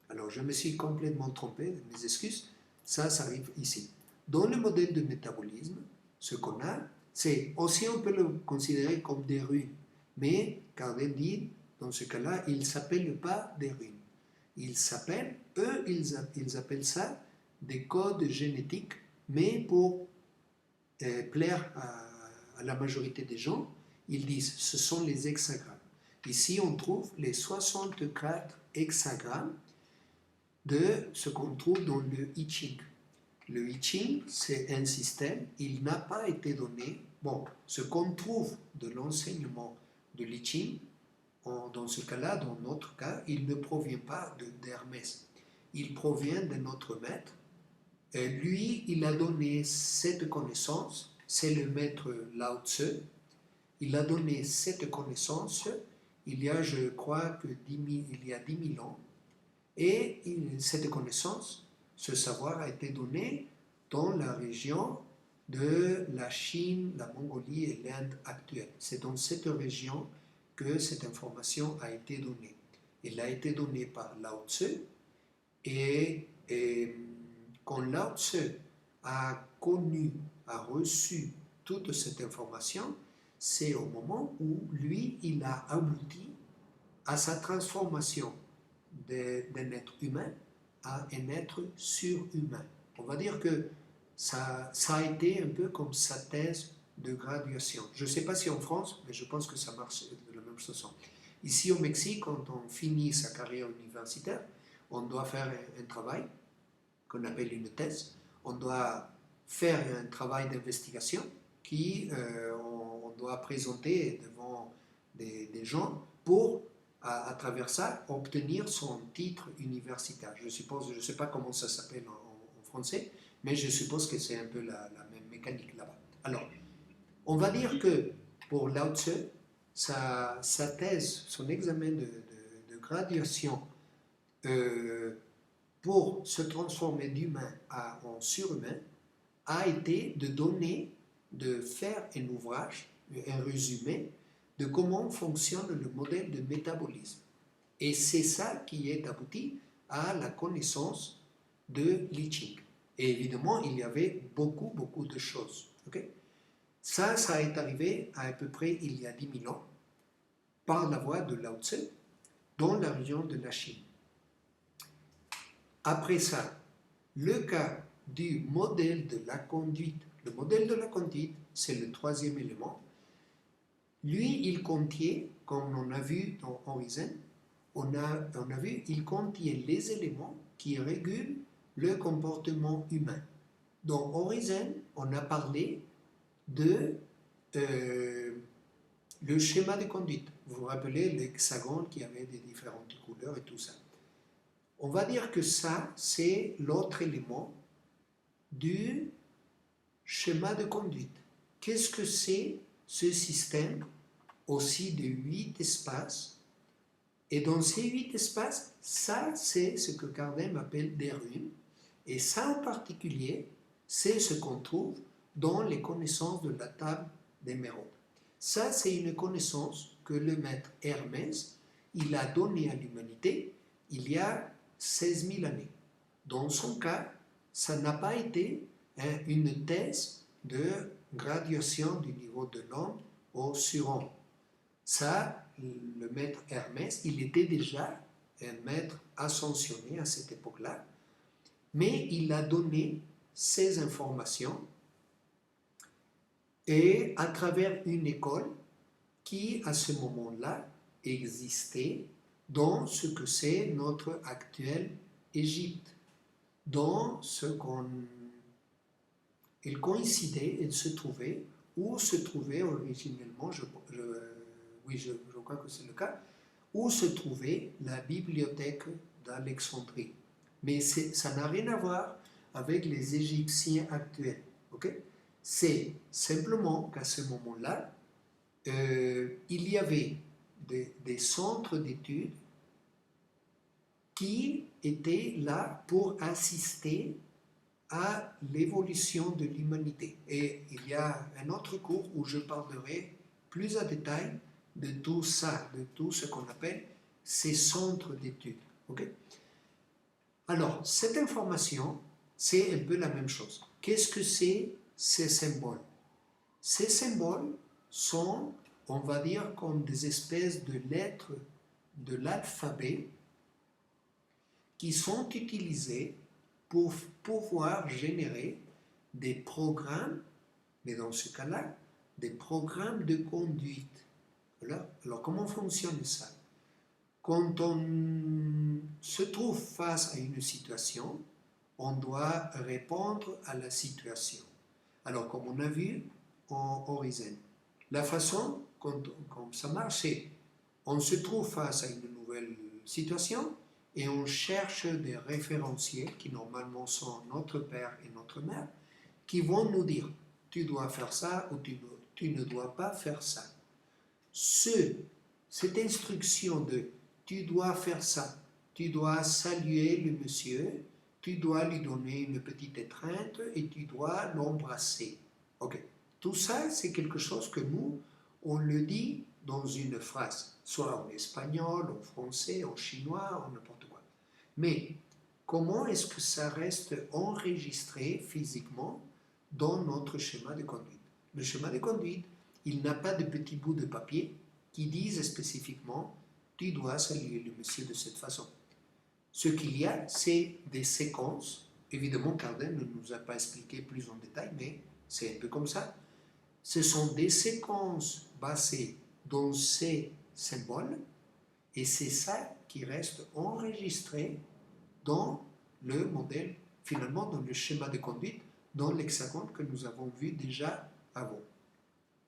Alors, je me suis complètement trompé, mes excuses, ça arrive ici. Dans le modèle de métabolisme, ce qu'on a, c'est aussi on peut le considérer comme des runes, mais Kardec dit, dans ce cas-là, il ne s'appelle pas des runes. Ils s'appellent, ils appellent ça des codes génétiques, mais pour plaire à la majorité des gens, ils disent ce sont les hexagrammes. Ici, on trouve les 64 hexagrammes de ce qu'on trouve dans le I Ching. Le I Ching, c'est un système, il n'a pas été donné. Bon, ce qu'on trouve de l'enseignement de l'I Ching, dans ce cas-là, dans notre cas, il ne provient pas d'Hermès. Il provient de notre maître. Et lui, il a donné cette connaissance, c'est le maître Lao Tse, il a donné cette connaissance il y a, je crois, il y a 10 000 ans. Et cette connaissance, ce savoir a été donné dans la région de la Chine, la Mongolie et l'Inde actuelle. C'est dans cette région que cette information a été donnée. Elle a été donnée par Lao Tzu et quand Lao Tzu a connu, a reçu toute cette information, c'est au moment où lui, il a abouti à sa transformation d'un être humain à un être surhumain. On va dire que ça a été un peu comme sa thèse de graduation. Je ne sais pas si en France, mais je pense que ça marche de la même façon. Ici au Mexique, quand on finit sa carrière universitaire, on doit faire un travail qu'on appelle une thèse. On doit faire un travail d'investigation on doit présenter devant des gens pour, à travers ça, obtenir son titre universitaire. Je ne sais pas comment ça s'appelle en français, mais je suppose que c'est un peu la même mécanique là-bas. Alors, on va dire que pour Lao Tzu, sa thèse, son examen de graduation pour se transformer d'humain en surhumain a été de faire un ouvrage, un résumé de comment fonctionne le modèle de métabolisme. Et c'est ça qui est abouti à la connaissance de Li Ching. Et évidemment, il y avait beaucoup de choses. Okay? Ça est arrivé à peu près il y a 10 000 ans par la voie de Lao Tzu dans la région de la Chine. Après ça, le cas du modèle de la conduite. Le modèle de la conduite, c'est le troisième élément. Lui, il contient, comme on a vu dans Orizen, on a vu, il contient les éléments qui régulent le comportement humain. Dans Orizen, on a parlé de le schéma de conduite. Vous vous rappelez l'hexagone qui avait des différentes couleurs et tout ça. On va dire que ça, c'est l'autre élément du schéma de conduite. Qu'est-ce que c'est ce système aussi de 8 espaces? Et dans ces 8 espaces, ça, c'est ce que Kardec appelle des runes. Et ça, en particulier, c'est ce qu'on trouve dans les connaissances de la table des Mérodes. Ça, c'est une connaissance que le maître Hermès, il a donnée à l'humanité il y a 16 000 années. Dans son cas, ça n'a pas été une thèse de graduation du niveau de l'homme au surhomme. Ça, le maître Hermès, il était déjà un maître ascensionné à cette époque-là, mais il a donné ces informations et à travers une école qui, à ce moment-là, existait dans ce que c'est notre actuelle Égypte, dans ce qu'on... Il coïncidait, il se trouvait, où se trouvait originellement, je crois que c'est le cas, où se trouvait la bibliothèque d'Alexandrie. Mais ça n'a rien à voir avec les Égyptiens actuels. Okay? C'est simplement qu'à ce moment-là, il y avait des centres d'études qui étaient là pour assister à l'évolution de l'humanité. Et il y a un autre cours où je parlerai plus en détail de tout ça, de tout ce qu'on appelle ces centres d'études. Okay? Alors, cette information, c'est un peu la même chose. Qu'est-ce que c'est ces symboles? Ces symboles sont, on va dire, comme des espèces de lettres de l'alphabet qui sont utilisées pour pouvoir générer des programmes, mais dans ce cas-là, des programmes de conduite. Alors comment fonctionne ça? Quand on se trouve face à une situation, on doit répondre à la situation. Alors, comme on a vu en Orizen, la façon comme ça marche, c'est on se trouve face à une nouvelle situation et on cherche des référentiels qui normalement sont notre père et notre mère, qui vont nous dire tu dois faire ça ou tu ne dois pas faire ça. cette instruction de tu dois faire ça, tu dois saluer le monsieur, tu dois lui donner une petite étreinte et tu dois l'embrasser. Ok. Tout ça, c'est quelque chose que nous, on le dit dans une phrase, soit en espagnol, en français, en chinois, en n'importe quoi. Mais comment est-ce que ça reste enregistré physiquement dans notre schéma de conduite? Le schéma de conduite, il n'a pas de petits bouts de papier qui disent spécifiquement tu dois saluer le monsieur de cette façon. Ce qu'il y a, c'est des séquences. Évidemment, Carden ne nous a pas expliqué plus en détail, mais c'est un peu comme ça. Ce sont des séquences basées dans ces symboles, et c'est ça qui reste enregistré dans le modèle, finalement dans le schéma de conduite, dans l'hexagone que nous avons vu déjà avant.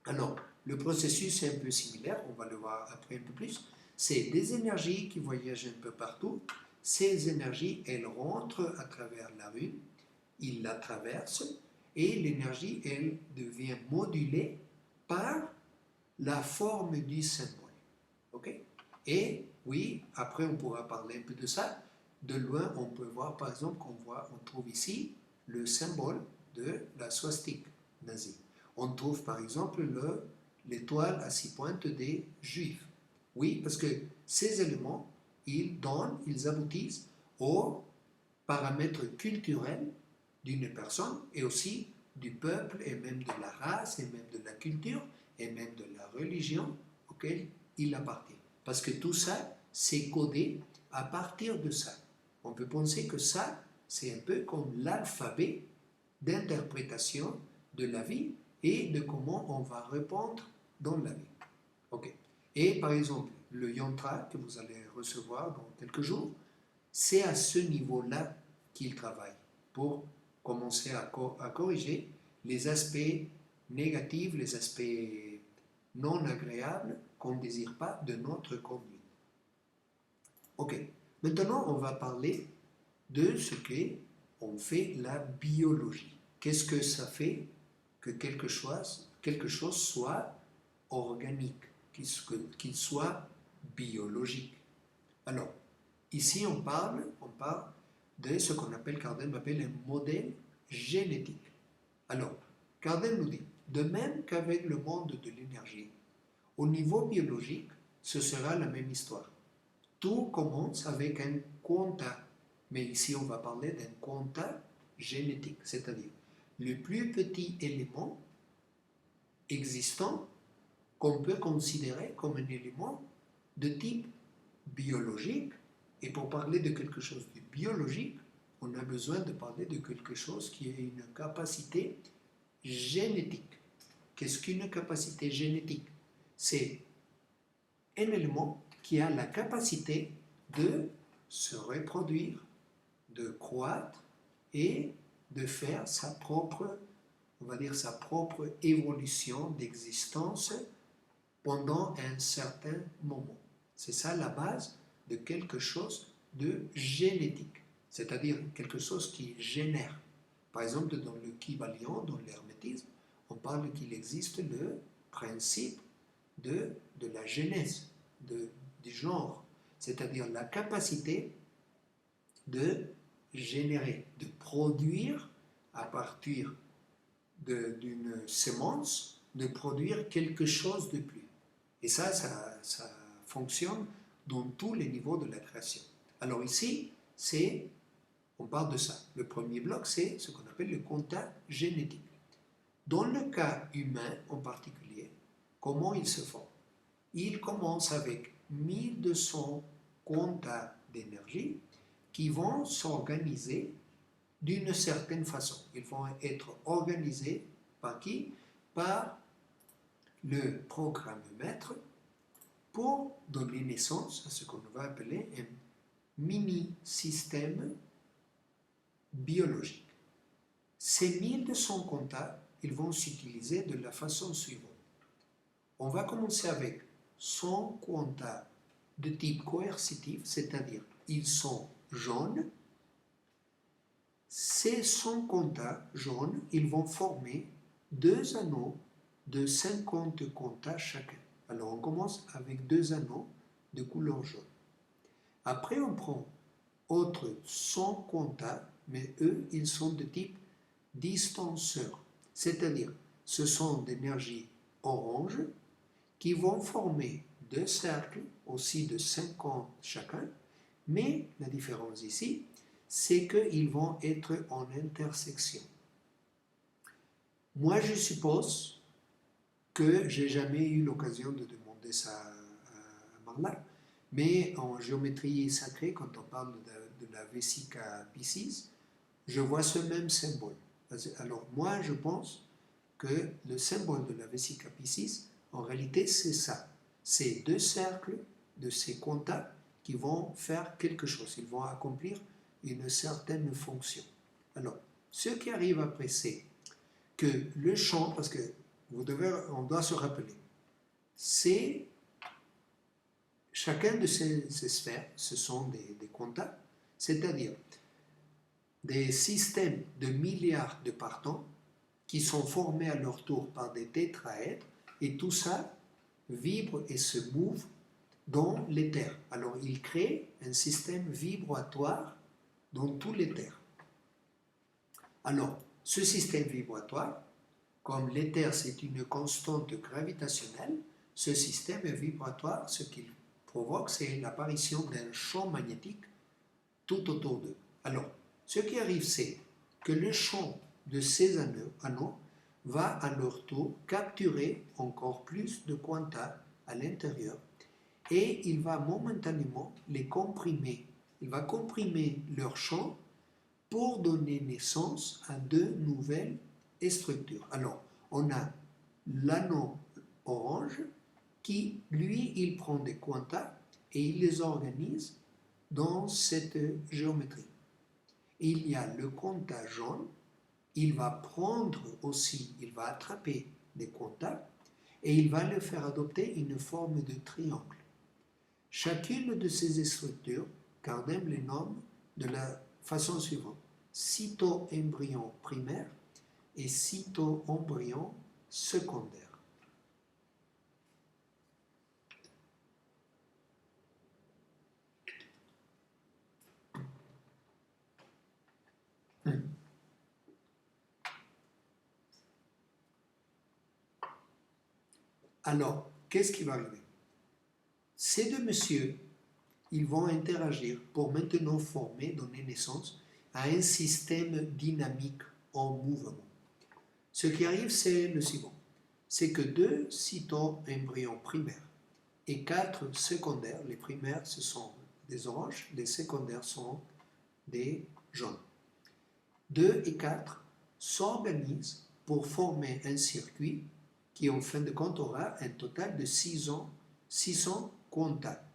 Alors, le processus est un peu similaire, on va le voir après un peu plus. C'est des énergies qui voyagent un peu partout. Ces énergies, elles rentrent à travers la rue, ils la traversent, et l'énergie, elle devient modulée par la forme du symbole. Ok? Et oui, après on pourra parler un peu de ça. De loin, on peut voir par exemple on trouve ici le symbole de la swastique nazie. On trouve par exemple l'étoile à 6 pointes des Juifs. Oui, parce que ces éléments, ils aboutissent aux paramètres culturels d'une personne et aussi du peuple et même de la race et même de la culture et même de la religion auquel il appartient. Parce que tout ça, c'est codé à partir de ça. On peut penser que ça, c'est un peu comme l'alphabet d'interprétation de la vie et de comment on va répondre dans la vie. Ok. Et par exemple, le yantra que vous allez recevoir dans quelques jours, c'est à ce niveau-là qu'il travaille pour commencer à corriger les aspects négatifs, les aspects non agréables qu'on ne désire pas de notre conduite. Ok, maintenant on va parler de ce qu'on fait la biologie. Qu'est-ce que ça fait que quelque chose soit organique, qu'il soit biologique? Alors, ici on parle de ce qu'on appelle, Carden appelle un modèle génétique. Alors, Carden nous dit, de même qu'avec le monde de l'énergie, au niveau biologique, ce sera la même histoire. Tout commence avec un quanta, mais ici on va parler d'un quanta génétique, c'est-à-dire le plus petit élément existant qu'on peut considérer comme un élément de type biologique. Et pour parler de quelque chose de biologique, on a besoin de parler de quelque chose qui a une capacité génétique. Qu'est-ce qu'une capacité génétique? C'est un élément qui a la capacité de se reproduire, de croître et de faire sa propre, on va dire sa propre évolution d'existence pendant un certain moment. C'est ça la base de quelque chose de génétique, c'est-à-dire quelque chose qui génère. Par exemple, dans le Kybalion, dans l'hermétisme, on parle qu'il existe le principe de la genèse, du genre, c'est-à-dire la capacité de générer, de produire à partir d'une semence, de produire quelque chose de plus. Et ça fonctionne dans tous les niveaux de la création. Alors ici, on parle de ça. Le premier bloc, c'est ce qu'on appelle le quanta génétique. Dans le cas humain en particulier, comment il se forme? Il commence avec 1200 quanta d'énergie qui vont s'organiser d'une certaine façon. Ils vont être organisés par qui? Par le programme maître pour donner naissance à ce qu'on va appeler un mini-système biologique. Ces 1200 quantas, ils vont s'utiliser de la façon suivante. On va commencer avec 100 quantas de type coercitif, c'est-à-dire ils sont jaunes. Ces 100 quantas jaunes, ils vont former deux anneaux de 50 quantas chacun. Alors on commence avec 2 anneaux de couleur jaune. Après on prend autres 100 contacts, mais eux ils sont de type distanceur, c'est-à-dire ce sont d'énergie orange qui vont former 2 cercles aussi de 50 chacun, mais la différence ici, c'est qu'ils vont être en intersection. Moi, je suppose que j'ai jamais eu l'occasion de demander ça à Marla, mais en géométrie sacrée, quand on parle de la Vesica Piscis, je vois ce même symbole. Alors moi, je pense que le symbole de la Vesica Piscis, en réalité, c'est ça. C'est 2 cercles de ces contacts qui vont faire quelque chose. Ils vont accomplir une certaine fonction. Alors, ce qui arrive après, c'est que le champ, parce que on doit se rappeler, c'est chacun de ces sphères, ce sont des contacts, c'est-à-dire des systèmes de milliards de partants qui sont formés à leur tour par des tétraèdres, et tout ça vibre et se mouve dans l'éther. Alors il crée un système vibratoire dans tout l'éther. Alors, ce système vibratoire, comme l'éther c'est une constante gravitationnelle, ce système vibratoire, ce qu'il provoque, c'est l'apparition d'un champ magnétique tout autour d'eux. Alors, ce qui arrive, c'est que le champ de ces anneaux va à leur tour capturer encore plus de quanta à l'intérieur et il va momentanément les comprimer. Il va comprimer leur champ pour donner naissance à 2 nouvelles structures. Alors, on a l'anneau orange qui, lui, il prend des quantas et il les organise dans cette géométrie. Il y a le quanta jaune, il va prendre aussi, il va attraper des quantas et il va leur faire adopter une forme de triangle. Chacune de ces structures, Cardem les nomme de la façon suivante: cyto-embryon primaire et cyto-embryon secondaire. Alors, qu'est-ce qui va arriver? Ces 2 messieurs, ils vont interagir pour maintenant former, donner naissance à un système dynamique en mouvement. Ce qui arrive, c'est le suivant. C'est que 2 cyto-embryons primaires et 4 secondaires, les primaires ce sont des oranges, les secondaires sont des jaunes. 2 et 4 s'organisent pour former un circuit qui en fin de compte aura un total de 600 contacts.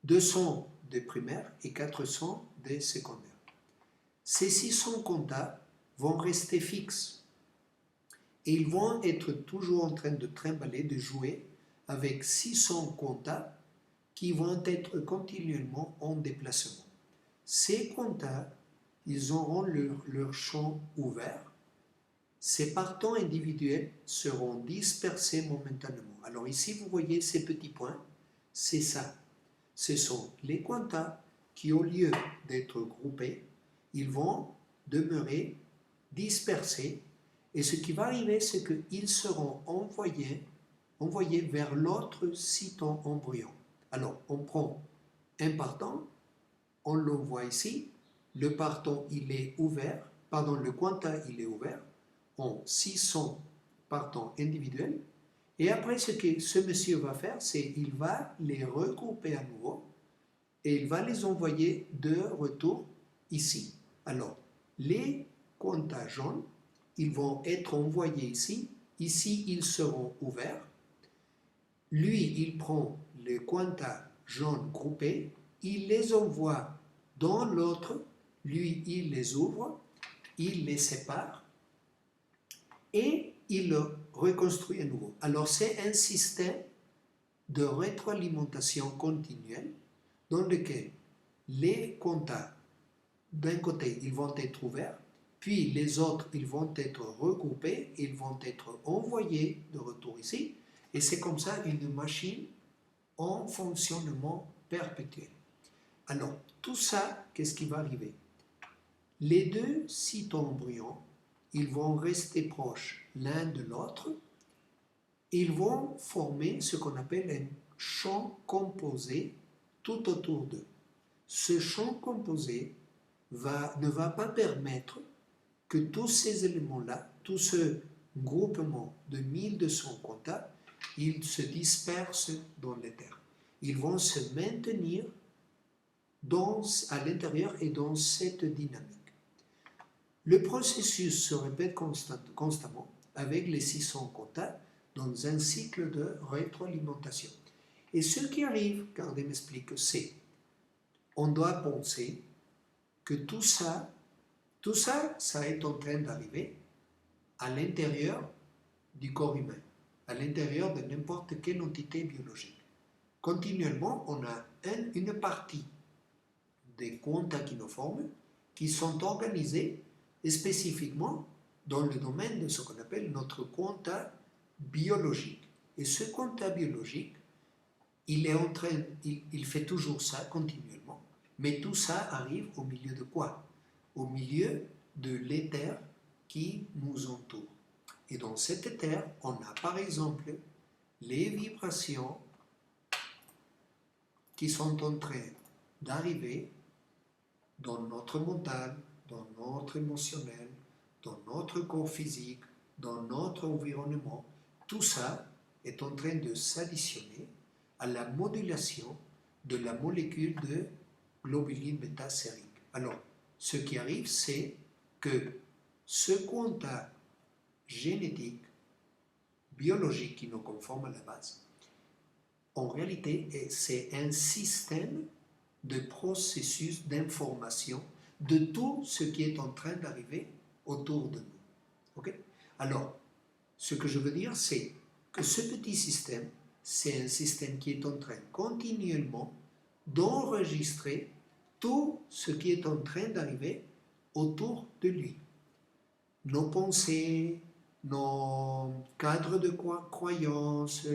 200 des primaires et 400 des secondaires. Ces 600 contacts vont rester fixes et ils vont être toujours en train de trimballer, de jouer avec 600 contacts qui vont être continuellement en déplacement. Ces contacts, ils auront leur champ ouvert. Ces partants individuels seront dispersés momentanément. Alors ici, vous voyez ces petits points, c'est ça. Ce sont les quantas qui, au lieu d'être groupés, ils vont demeurer dispersés. Et ce qui va arriver, c'est qu'ils seront envoyés vers l'autre cyto-embryon. Alors, on prend un partant, on l'envoie ici. Le partant, il est ouvert. Pardon, le quanta, il est ouvert en 600 partants individuels. Et après, ce que ce monsieur va faire, c'est qu'il va les regrouper à nouveau et il va les envoyer de retour ici. Alors, les quantas jaunes, ils vont être envoyés ici. Ici, ils seront ouverts. Lui, il prend les quantas jaunes groupés, il les envoie dans l'autre. Lui, il les ouvre, il les sépare et il le reconstruit à nouveau. Alors c'est un système de rétroalimentation continuelle dans lequel les contacts, d'un côté, ils vont être ouverts, puis les autres, ils vont être regroupés, ils vont être envoyés de retour ici, Et c'est comme ça une machine en fonctionnement perpétuel. Alors, tout ça, qu'est-ce qui va arriver? Les deux cytoembryons, ils vont rester proches l'un de l'autre. Ils vont former ce qu'on appelle un champ composé tout autour d'eux. Ce champ composé ne va pas permettre que tous ces éléments-là, tout ce groupement de 1200 contacts, ils se dispersent dans l'éther. Ils vont se maintenir à l'intérieur et dans cette dynamique. Le processus se répète constamment avec les 600 contacts dans un cycle de rétroalimentation. Et ce qui arrive, Kardec m'explique, c'est on doit penser que tout ça est en train d'arriver à l'intérieur du corps humain, à l'intérieur de n'importe quelle entité biologique. Continuellement, on a une partie des quanta quinoformes qui sont organisés spécifiquement dans le domaine de ce qu'on appelle notre quanta biologique. Et ce quanta biologique, il fait toujours ça continuellement, mais tout ça arrive au milieu de quoi? Au milieu de l'éther qui nous entoure. Et dans cet éther, on a par exemple les vibrations qui sont en train d'arriver dans notre mental, dans notre émotionnel, dans notre corps physique, dans notre environnement. Tout ça est en train de s'additionner à la modulation de la molécule de globuline bêta-sérique. Alors, ce qui arrive, c'est que ce quanta génétique, biologique qui nous conforme à la base, en réalité, c'est un système de processus d'information de tout ce qui est en train d'arriver autour de nous. Okay? Alors, ce que je veux dire, c'est que ce petit système, c'est un système qui est en train continuellement d'enregistrer tout ce qui est en train d'arriver autour de lui. Nos pensées, nos cadres de croyances,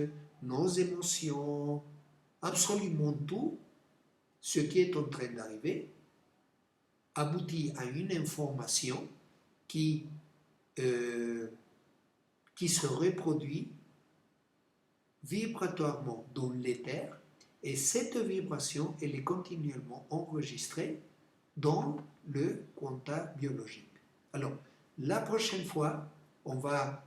nos émotions, absolument tout ce qui est en train d'arriver aboutit à une information qui se reproduit vibratoirement dans l'éther, et cette vibration, elle est continuellement enregistrée dans le quanta biologique. Alors, la prochaine fois, on va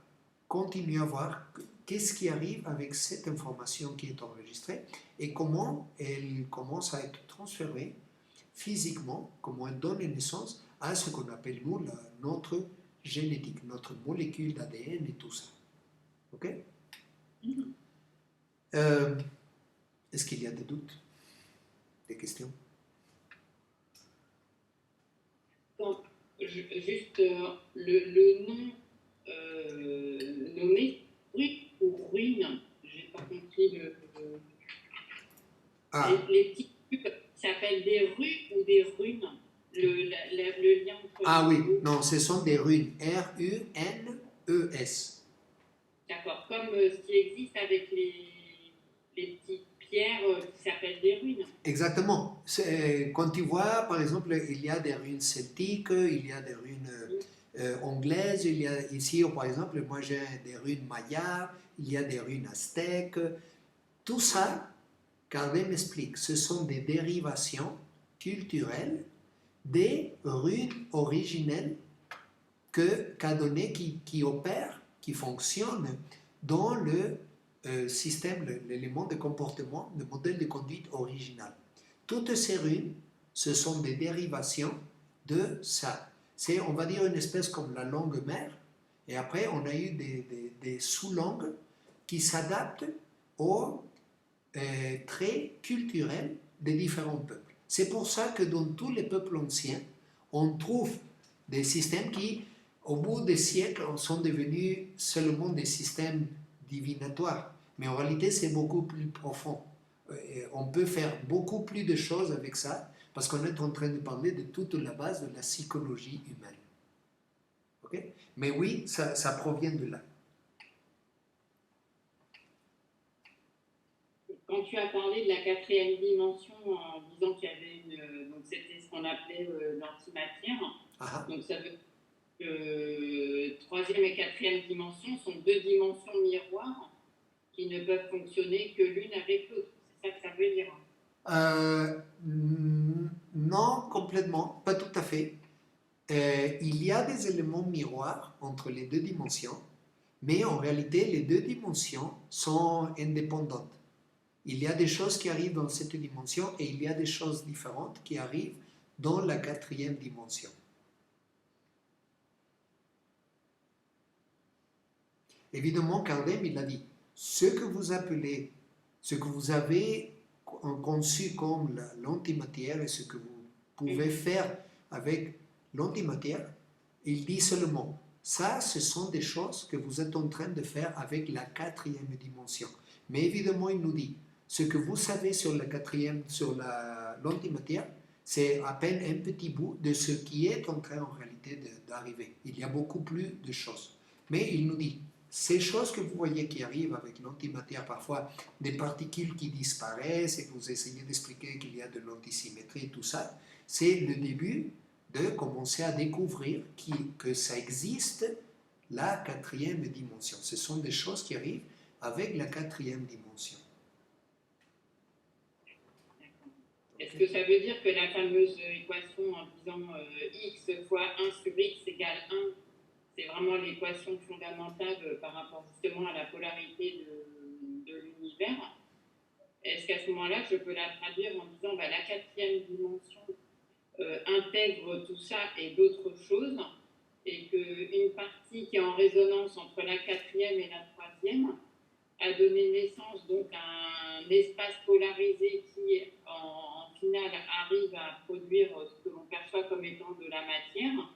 continuer à voir qu'est-ce qui arrive avec cette information qui est enregistrée et comment elle commence à être transférée physiquement, comment elle donne naissance à ce qu'on appelle, nous, notre génétique, notre molécule d'ADN et tout ça. Ok? Est-ce qu'il y a des doutes? Des questions? Donc, juste le nom nommé, ruine ou ruine, j'ai pas compris les petits cubes, ça s'appelle des rues ou des runes, le lien entre oui, non, ce sont des runes, R-U-N-E-S. D'accord, comme ce qui existe avec les petites pierres qui s'appellent des runes. Exactement. Quand tu vois, par exemple, il y a des runes celtiques, il y a des runes anglaises, il y a ici, par exemple, moi j'ai des runes mayas, il y a des runes aztèques. Tout ça, Kardec m'explique, ce sont des dérivations culturelles des runes originelles qu'a donné, qui opèrent, qui fonctionnent dans le système, l'élément de comportement, le modèle de conduite original. Toutes ces runes, ce sont des dérivations de ça. C'est, on va dire, une espèce comme la langue mère, et après on a eu des sous-langues qui s'adaptent aux traits culturels des différents peuples. C'est pour ça que dans tous les peuples anciens, on trouve des systèmes qui, au bout des siècles, sont devenus seulement des systèmes divinatoires. Mais en réalité, c'est beaucoup plus profond. On peut faire beaucoup plus de choses avec ça, parce qu'on est en train de parler de toute la base de la psychologie humaine. Okay? Mais oui, ça provient de là. quand tu as parlé de la quatrième dimension en disant qu'il y avait une, donc c'était ce qu'on appelait l'antimatière, Ah, donc ça veut dire que troisième et quatrième dimension sont deux dimensions miroirs qui ne peuvent fonctionner que l'une avec l'autre. C'est ça que ça veut dire. non, complètement, pas tout à fait. Il y a des éléments miroirs entre les deux dimensions, mais en réalité, les deux dimensions sont indépendantes. Il y a des choses qui arrivent dans cette dimension et il y a des choses différentes qui arrivent dans la quatrième dimension. Évidemment, Kardec, il a dit, ce que vous appelez, ce que vous avez conçu comme l'antimatière et ce que vous pouvez faire avec l'antimatière, il dit seulement, ça, ce sont des choses que vous êtes en train de faire avec la quatrième dimension. Mais évidemment, il nous dit, ce que vous savez sur la quatrième, sur l'antimatière, c'est à peine un petit bout de ce qui est en train en réalité d'arriver. Il y a beaucoup plus de choses. Mais il nous dit, ces choses que vous voyez qui arrivent avec l'antimatière, parfois des particules qui disparaissent et que vous essayez d'expliquer qu'il y a de l'antisymétrie et tout ça, c'est le début de commencer à découvrir que ça existe, la quatrième dimension. Ce sont des choses qui arrivent avec la quatrième dimension. Est-ce que ça veut dire que la fameuse équation en disant x fois 1 sur x égale 1, c'est vraiment l'équation fondamentale par rapport justement à la polarité de l'univers? Est-ce qu'à ce moment-là, je peux la traduire en disant la quatrième dimension intègre tout ça et d'autres choses, et qu'une partie qui est en résonance entre la quatrième et la troisième a donné naissance donc à un espace polarisé qui, en finale, arrive à produire ce que l'on perçoit comme étant de la matière,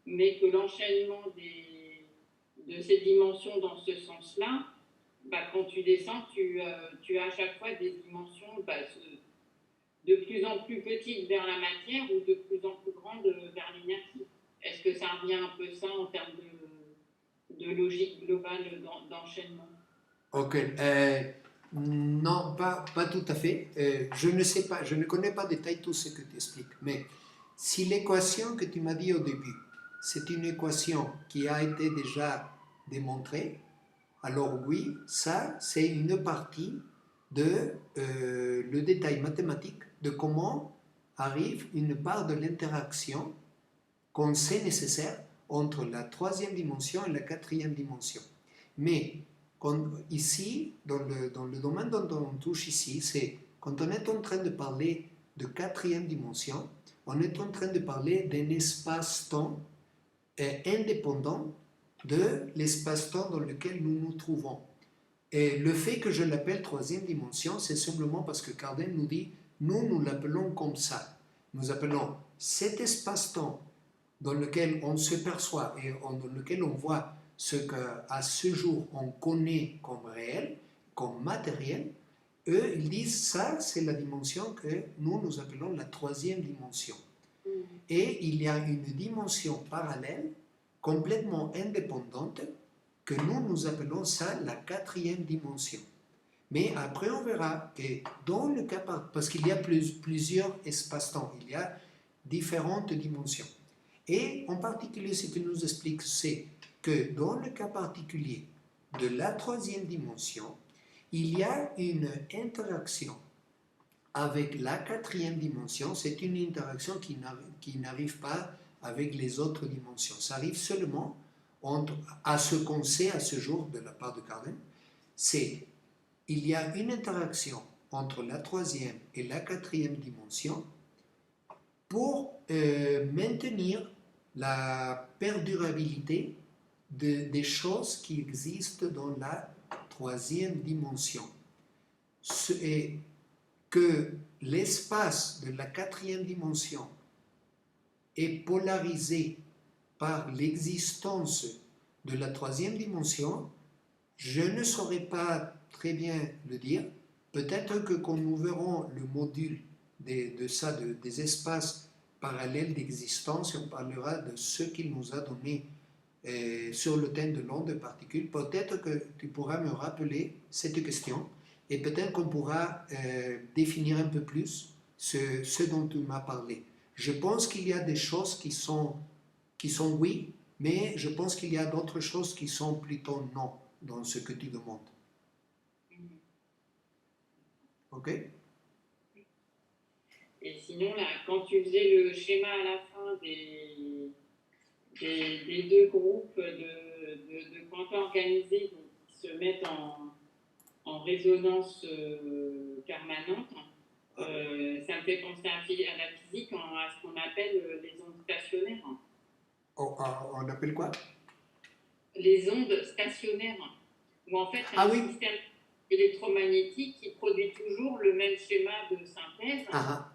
mais que l'enchaînement de ces dimensions dans ce sens-là, quand tu descends, tu as à chaque fois des dimensions de plus en plus petites vers la matière ou de plus en plus grandes vers l'énergie. Est-ce que ça revient un peu ça en termes de logique globale d'enchaînement? Ok. Non, pas tout à fait. Je ne sais pas, je ne connais pas en détail tout ce que tu expliques. Mais si l'équation que tu m'as dit au début, c'est une équation qui a été déjà démontrée, alors oui, ça, c'est une partie de le détail mathématique de comment arrive une part de l'interaction qu'on sait nécessaire entre la troisième dimension et la quatrième dimension. Mais ici, dans le domaine dont on touche ici, c'est quand on est en train de parler de quatrième dimension, on est en train de parler d'un espace-temps indépendant de l'espace-temps dans lequel nous nous trouvons. Et le fait que je l'appelle troisième dimension, c'est simplement parce que Kardec nous dit, nous l'appelons comme ça. Nous appelons cet espace-temps dans lequel on se perçoit et dans lequel on voit ce qu'à ce jour on connaît comme réel, comme matériel, eux, ils disent ça, c'est la dimension que nous appelons la troisième dimension. Et il y a une dimension parallèle, complètement indépendante, que nous appelons ça la quatrième dimension. Mais après, on verra que dans le cas, parce qu'il y a plusieurs espaces-temps, il y a différentes dimensions. Et en particulier, ce que nous explique, c'est que dans le cas particulier de la troisième dimension, il y a une interaction avec la quatrième dimension. C'est une interaction qui n'arrive pas avec les autres dimensions. Ça arrive seulement à ce qu'on sait à ce jour de la part de Kardec, c'est il y a une interaction entre la troisième et la quatrième dimension pour maintenir la perdurabilité des choses qui existent dans la troisième dimension. Et que l'espace de la quatrième dimension est polarisé par l'existence de la troisième dimension, je ne saurais pas très bien le dire. Peut-être que quand nous verrons le module des espaces parallèles d'existence, et on parlera de ce qu'il nous a donné sur le thème de l'onde de particules, peut-être que tu pourras me rappeler cette question et peut-être qu'on pourra définir un peu plus ce dont tu m'as parlé. Je pense qu'il y a des choses qui sont oui, mais je pense qu'il y a d'autres choses qui sont plutôt non dans ce que tu demandes. Ok? Et sinon, là, quand tu faisais le schéma à la fin des deux groupes de quantas organisés donc, qui se mettent en résonance permanente, ça me fait penser à la physique, à ce qu'on appelle les ondes stationnaires. On appelle quoi? Les ondes stationnaires, où en fait, c'est un système électromagnétique qui produit toujours le même schéma de synthèse.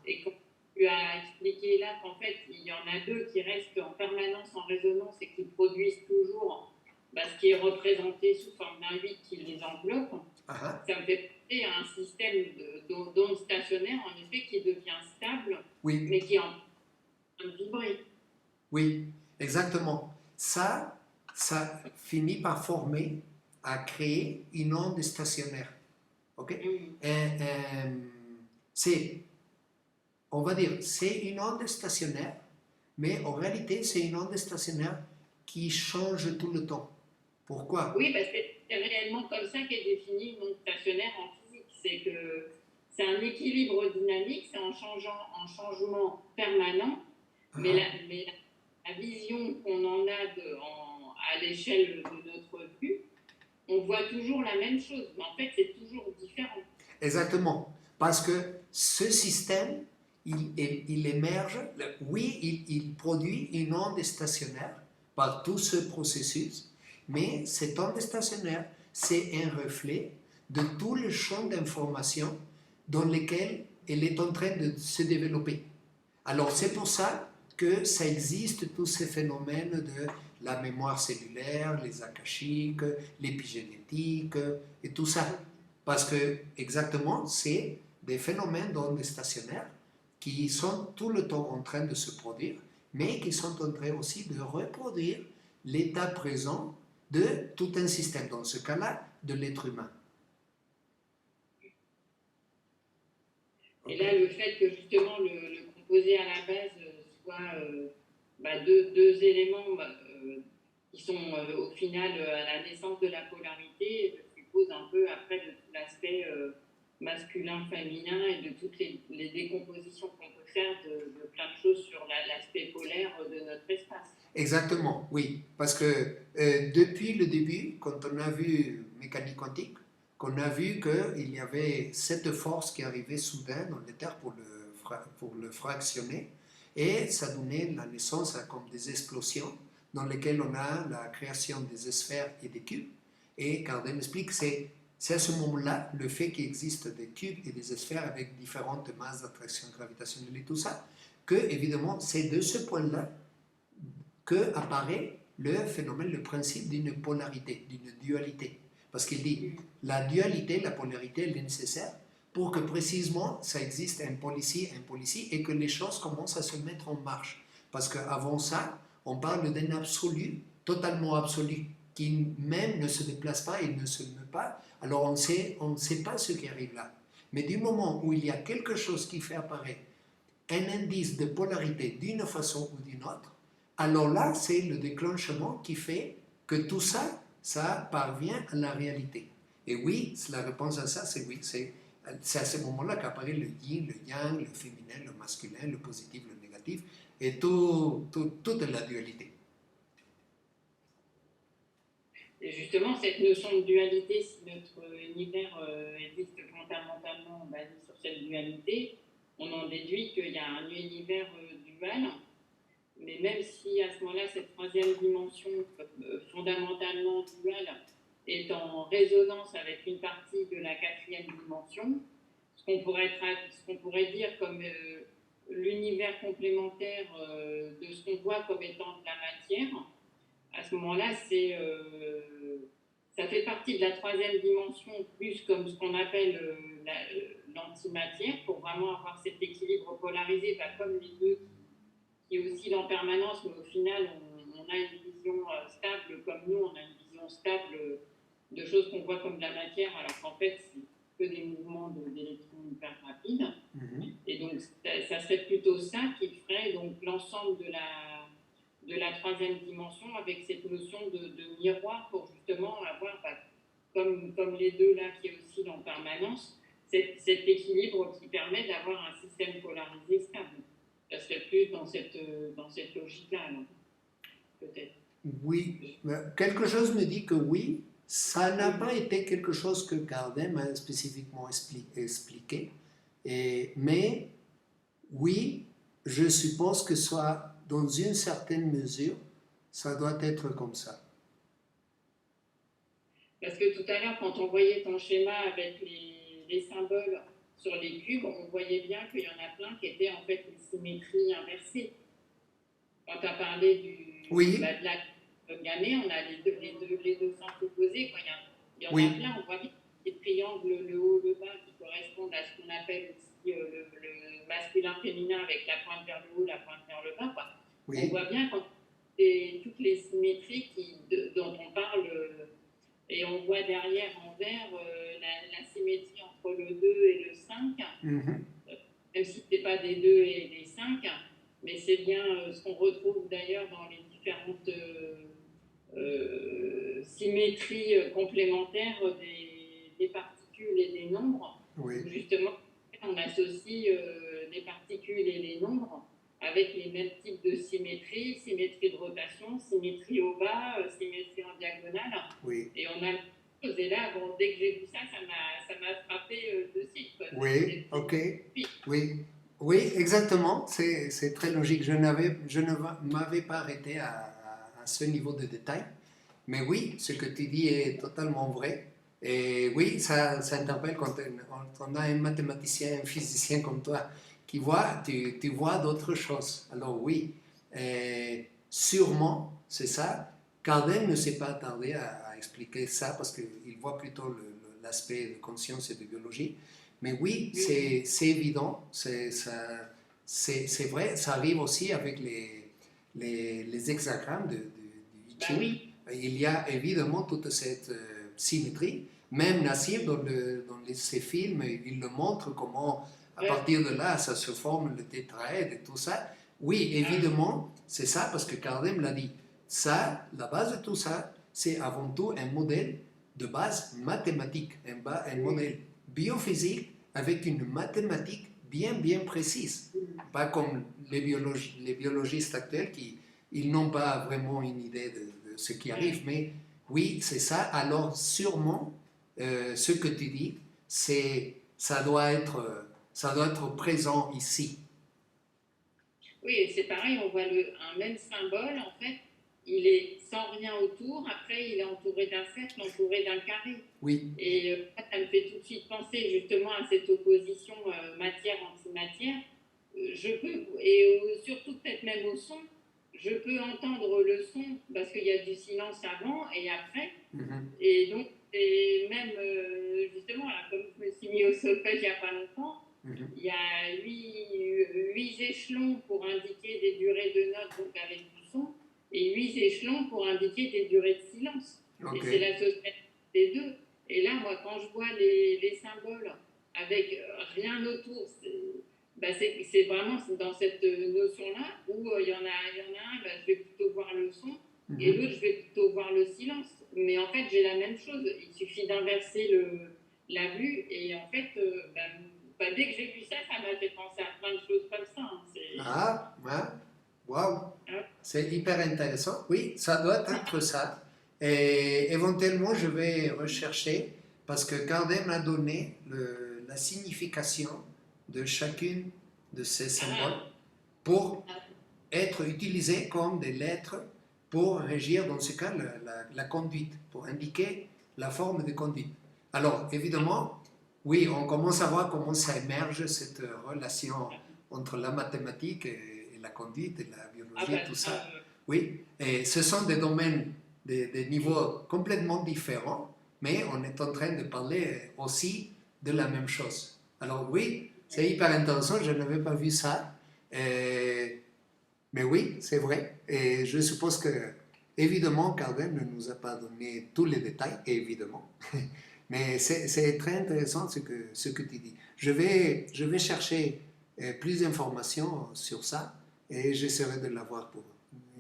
Et comme tu as expliqué là qu'en fait, il y en a deux qui restent en permanence en résonance et qui produisent toujours ce qui est représenté sous forme d'un 8 qui les enveloppe. Ça me fait penser à un système d'ondes stationnaires, en effet, qui devient stable, mais qui est en train de vibrer. Oui, exactement. Ça finit par former, à créer une onde stationnaire. Ok? On va dire, c'est une onde stationnaire, mais en réalité, c'est une onde stationnaire qui change tout le temps. Pourquoi? Oui, parce que c'est réellement comme ça qu'est définie une onde stationnaire en physique. C'est que c'est un équilibre dynamique, c'est en changement permanent, mais la vision qu'on en a à l'échelle de notre vue, on voit toujours la même chose, mais en fait, c'est toujours différent. Exactement, parce que ce système, il émerge, oui, il produit une onde stationnaire par tout ce processus, mais cette onde stationnaire, c'est un reflet de tout le champ d'information dans lequel elle est en train de se développer. Alors c'est pour ça que ça existe tous ces phénomènes de la mémoire cellulaire, les akashiques, l'épigénétique et tout ça. Parce que exactement, c'est des phénomènes d'ondes stationnaires qui sont tout le temps en train de se produire, mais qui sont en train aussi de reproduire l'état présent de tout un système, dans ce cas-là, de l'être humain. Et là, le fait que justement le composé à la base soit deux éléments qui sont au final à la naissance de la polarité, je suppose un peu après de tout l'aspect masculin-féminin et de toutes les décompositions qu'on peut faire de plein de choses sur l'aspect polaire de notre espace. Exactement, oui. Parce que depuis le début, quand on a vu mécanique quantique, qu'on a vu qu'il y avait cette force qui arrivait soudain dans l'éther pour le fractionner, et ça donnait la naissance à comme des explosions dans lesquelles on a la création des sphères et des cubes. Et Kardec explique que c'est à ce moment-là, le fait qu'il existe des cubes et des sphères avec différentes masses d'attraction gravitationnelle et tout ça, que évidemment c'est de ce point-là que apparaît le phénomène, le principe d'une polarité, d'une dualité. Parce qu'il dit, la dualité, la polarité, elle est nécessaire pour que précisément ça existe un pôle ici, et que les choses commencent à se mettre en marche. Parce qu'avant ça, on parle d'un absolu, totalement absolu, qui même ne se déplace pas et ne se meut pas. Alors on ne sait pas ce qui arrive là. Mais du moment où il y a quelque chose qui fait apparaître un indice de polarité d'une façon ou d'une autre, alors là, c'est le déclenchement qui fait que tout ça, ça parvient à la réalité. Et oui, la réponse à ça, c'est oui. C'est à ce moment-là qu'apparaît le yin, le yang, le féminin, le masculin, le positif, le négatif, et toute la dualité. Et justement, cette notion de dualité, si notre univers existe fondamentalement basé sur cette dualité, on en déduit qu'il y a un univers dual. Mais même si à ce moment-là, cette troisième dimension fondamentalement duale est en résonance avec une partie de la quatrième dimension, ce qu'on pourrait dire comme l'univers complémentaire de ce qu'on voit comme étant de la matière, à ce moment-là, ça fait partie de la troisième dimension, plus comme ce qu'on appelle l'antimatière, pour vraiment avoir cet équilibre polarisé, comme les deux qui oscillent en permanence, mais au final, on a une vision stable, comme nous, on a une vision stable de choses qu'on voit comme de la matière, alors qu'en fait, que des mouvements d'électrons hyper rapides. Mhm. Et donc, ça serait plutôt ça qui ferait donc l'ensemble de la troisième dimension avec cette notion de miroir pour justement avoir, comme les deux là qui oscillent en permanence, cet équilibre qui permet d'avoir un système polarisé stable. Ça serait plus dans cette logique-là, peut-être. Oui, quelque chose me dit que oui, ça n'a pas été quelque chose que Gardner m'a spécifiquement expliqué, mais oui, je suppose que soit dans une certaine mesure, ça doit être comme ça. Parce que tout à l'heure, quand on voyait ton schéma avec les symboles sur les cubes, on voyait bien qu'il y en a plein qui étaient en fait une symétrie inversée. Quand tu as parlé Oui. De la gammée, on a les deux sens opposés. Il y en Oui. a plein, on voit bien des triangles, le haut, le bas, qui correspondent à ce qu'on appelle aussi le masculin-féminin avec la pointe vers le haut, la pointe vers le bas. Oui. On voit bien quand toutes les symétries dont on parle, et on voit derrière en vert la symétrie entre le 2 et le 5, Mhm. même si ce n'est pas des 2 et des 5, mais c'est bien ce qu'on retrouve d'ailleurs dans les différentes symétries complémentaires des particules et des nombres. Oui. Où justement, on associe les particules et les nombres avec les mêmes types de symétrie de rotation, symétrie au bas, symétrie en diagonale. Oui. Et on a et là, bon, dès que j'ai vu ça, ça m'a frappé de suite. Quoi. Oui, ok. Oui, oui, exactement. C'est très logique. Je ne m'avais pas arrêté à ce niveau de détail. Mais oui, ce que tu dis est totalement vrai. Et oui, ça interpelle quand on a un mathématicien, un physicien comme toi qui voit, tu vois d'autres choses. Alors oui, sûrement, c'est ça. Kardec ne s'est pas attardé à expliquer ça parce qu'il voit plutôt l'aspect de conscience et de biologie. Mais oui, c'est évident, c'est vrai, ça arrive aussi avec les hexagrammes du I Ching. Oui. Il y a évidemment toute cette symétrie. Même Nassim, dans ses films, il le montre comment, à partir de là, ça se forme le tétraèdre et tout ça. Oui, évidemment, c'est ça, parce que Kardec l'a dit. Ça, la base de tout ça, c'est avant tout un modèle de base mathématique, un modèle biophysique avec une mathématique bien précise. Pas comme les biologistes actuels qui ils n'ont pas vraiment une idée de ce qui arrive, mais oui, c'est ça. Alors sûrement, ce que tu dis, ça doit être présent ici. Oui, c'est pareil, on voit un même symbole, en fait, il est sans rien autour, après il est entouré d'un cercle, entouré d'un carré. Oui. Et ça me fait tout de suite penser justement à cette opposition matière-antimatière. Et surtout peut-être même au son, je peux entendre le son parce qu'il y a du silence avant et après. Mm-hmm. Et donc, et même justement, là, comme je me suis mis au solfège il n'y a pas longtemps, il y a 8 échelons pour indiquer des durées de notes, donc avec du son, et 8 échelons pour indiquer des durées de silence. Okay. Et c'est l'association des deux. Et là, moi, quand je vois les symboles avec rien autour, c'est vraiment dans cette notion-là où il y en a un, je vais plutôt voir le son, et l'autre, je vais plutôt voir le silence. Mais en fait, j'ai la même chose. Il suffit d'inverser la vue, et en fait, dès que j'ai vu ça, ça m'a fait penser à plein de choses comme ça. Waouh! C'est hyper intéressant. Oui, ça doit être ça. Et éventuellement, je vais rechercher, parce que Kardec m'a donné la signification de chacune de ces symboles pour être utilisés comme des lettres pour régir, dans ce cas, la conduite, pour indiquer la forme de conduite. Alors, évidemment, oui, on commence à voir comment ça émerge, cette relation entre la mathématique et la conduite et la biologie, tout ça. Oui, et ce sont des domaines, des niveaux complètement différents, mais on est en train de parler aussi de la même chose. Alors oui, c'est hyper intéressant, je n'avais pas vu ça. Mais oui, c'est vrai. Et je suppose que, évidemment, Kardec ne nous a pas donné tous les détails, évidemment. Mais c'est très intéressant ce que tu dis. Je vais chercher plus d'informations sur ça et j'essaierai de l'avoir pour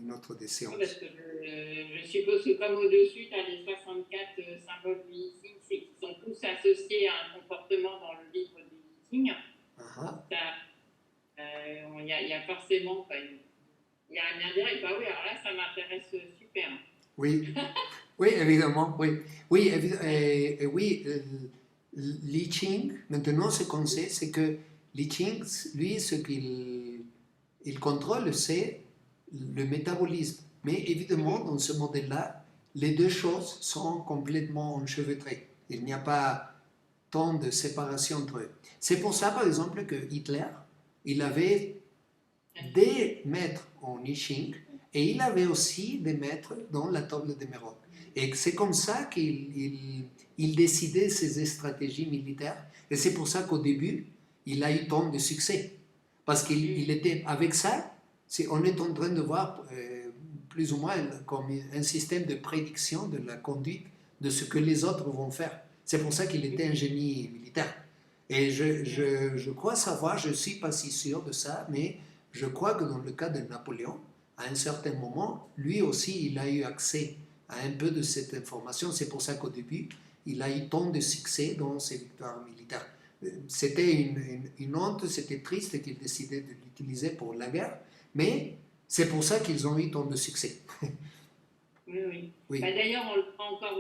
une autre des Oui, séances. parce que je suppose que comme au-dessus, tu as les 64 symboles du Yixing, c'est qu'ils sont tous associés à un comportement dans le livre du Yixing. Ah, Il y a forcément, enfin, il y a un lien direct. Bah oui, alors là, ça m'intéresse super. oui, oui, évidemment, oui. Oui, oui, Li Ching, maintenant ce qu'on sait, c'est que Li Ching, lui, ce qu'il il contrôle, c'est le métabolisme. Mais évidemment, dans ce modèle-là, les deux choses sont complètement enchevêtrées. Il n'y a pas tant de séparation entre eux. C'est pour ça, par exemple, que Hitler, il avait des maîtres en I Ching et il avait aussi des maîtres dans la table de Méroc. Et c'est comme ça qu'il décidait ses stratégies militaires. Et c'est pour ça qu'au début, il a eu tant de succès. Parce qu'il était, avec ça, on est en train de voir plus ou moins comme un système de prédiction de la conduite de ce que les autres vont faire. C'est pour ça qu'il était un génie militaire. Et je crois savoir, je ne suis pas si sûr de ça, mais je crois que dans le cas de Napoléon, à un certain moment, lui aussi, il a eu accès à un peu de cette information. C'est pour ça qu'au début, il a eu tant de succès dans ses victoires militaires. C'était une honte, c'était triste qu'il décidait de l'utiliser pour la guerre, mais c'est pour ça qu'ils ont eu tant de succès. Oui, oui. Oui. Bah, d'ailleurs, on le voit encore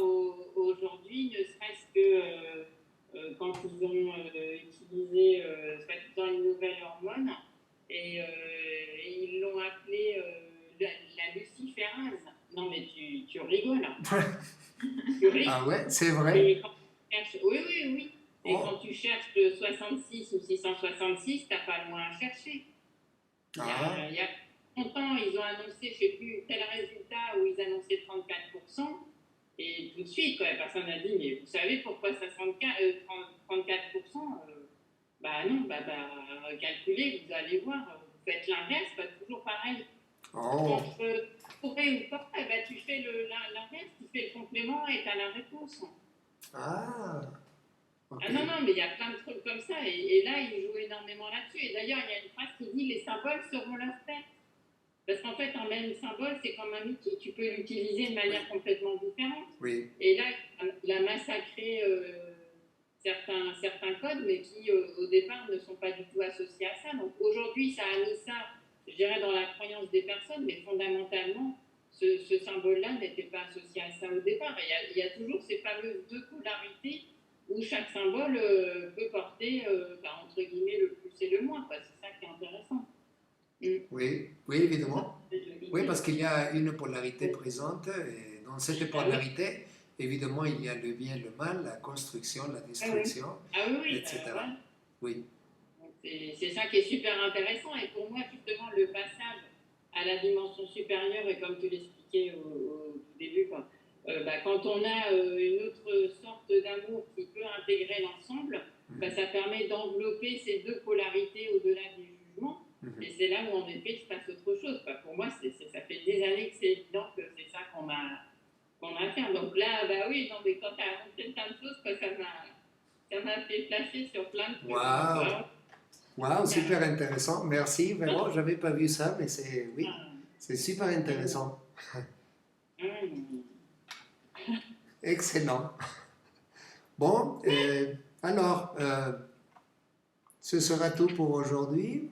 aujourd'hui, ne serait-ce que quand ils ont utilisé soi-disant une nouvelle hormone, et ils l'ont appelée la luciférase. Non, mais tu rigoles. Tu rigoles. Ah ouais, c'est vrai. Et quand tu cherches, oui, oui, oui. Et Oh. quand tu cherches 66 ou 666, t'as pas loin à chercher. Ah. Il y a longtemps, ils ont annoncé, je ne sais plus, tel résultat où ils annonçaient 34%. Et tout de suite, quand la personne a dit, mais vous savez pourquoi 34%? Bah non, calculez, vous allez voir, vous faites l'inverse, pas toujours pareil. Oh. Entre pourrait ou pas, bah, tu fais l'inverse, tu fais le complément et tu as la réponse. Ah. Okay. Ah non, non, mais il y a plein de trucs comme ça, et là, ils jouent énormément là-dessus. Et d'ailleurs, il y a une phrase qui dit, les symboles seront leur tête. Parce qu'en fait, un même symbole, c'est comme un outil, tu peux l'utiliser de manière complètement différente. Oui. Et là, il a massacré certains codes, mais qui, au départ, ne sont pas du tout associés à ça. Donc aujourd'hui, ça a mis ça, je dirais, dans la croyance des personnes, mais fondamentalement, ce symbole-là n'était pas associé à ça au départ. Et il y a toujours ces fameuses deux polarités où chaque symbole peut porter, entre guillemets, le plus et le moins. C'est ça qui est intéressant. Oui, oui, évidemment. Oui, parce qu'il y a une polarité présente, et dans cette polarité, évidemment, il y a le bien et le mal, la construction, la destruction, etc. Oui. C'est ça qui est super intéressant, et pour moi, justement, le passage à la dimension supérieure, et comme tu l'expliquais au tout début, quand on a une autre sorte d'amour qui peut intégrer l'ensemble, ça permet d'envelopper ces deux polarités au-delà du jugement. Et c'est là où, en effet, il se passe autre chose. Pour moi, ça fait des années que c'est évident que c'est ça qu'on a à faire. Donc là, oui, non, mais quand tu as annoncé plein de choses, ça m'a fait flasher sur plein de trucs. Waouh! Waouh, super intéressant. Merci, vraiment, je n'avais pas vu ça, mais c'est super intéressant. Excellent. Bon, alors, ce sera tout pour aujourd'hui.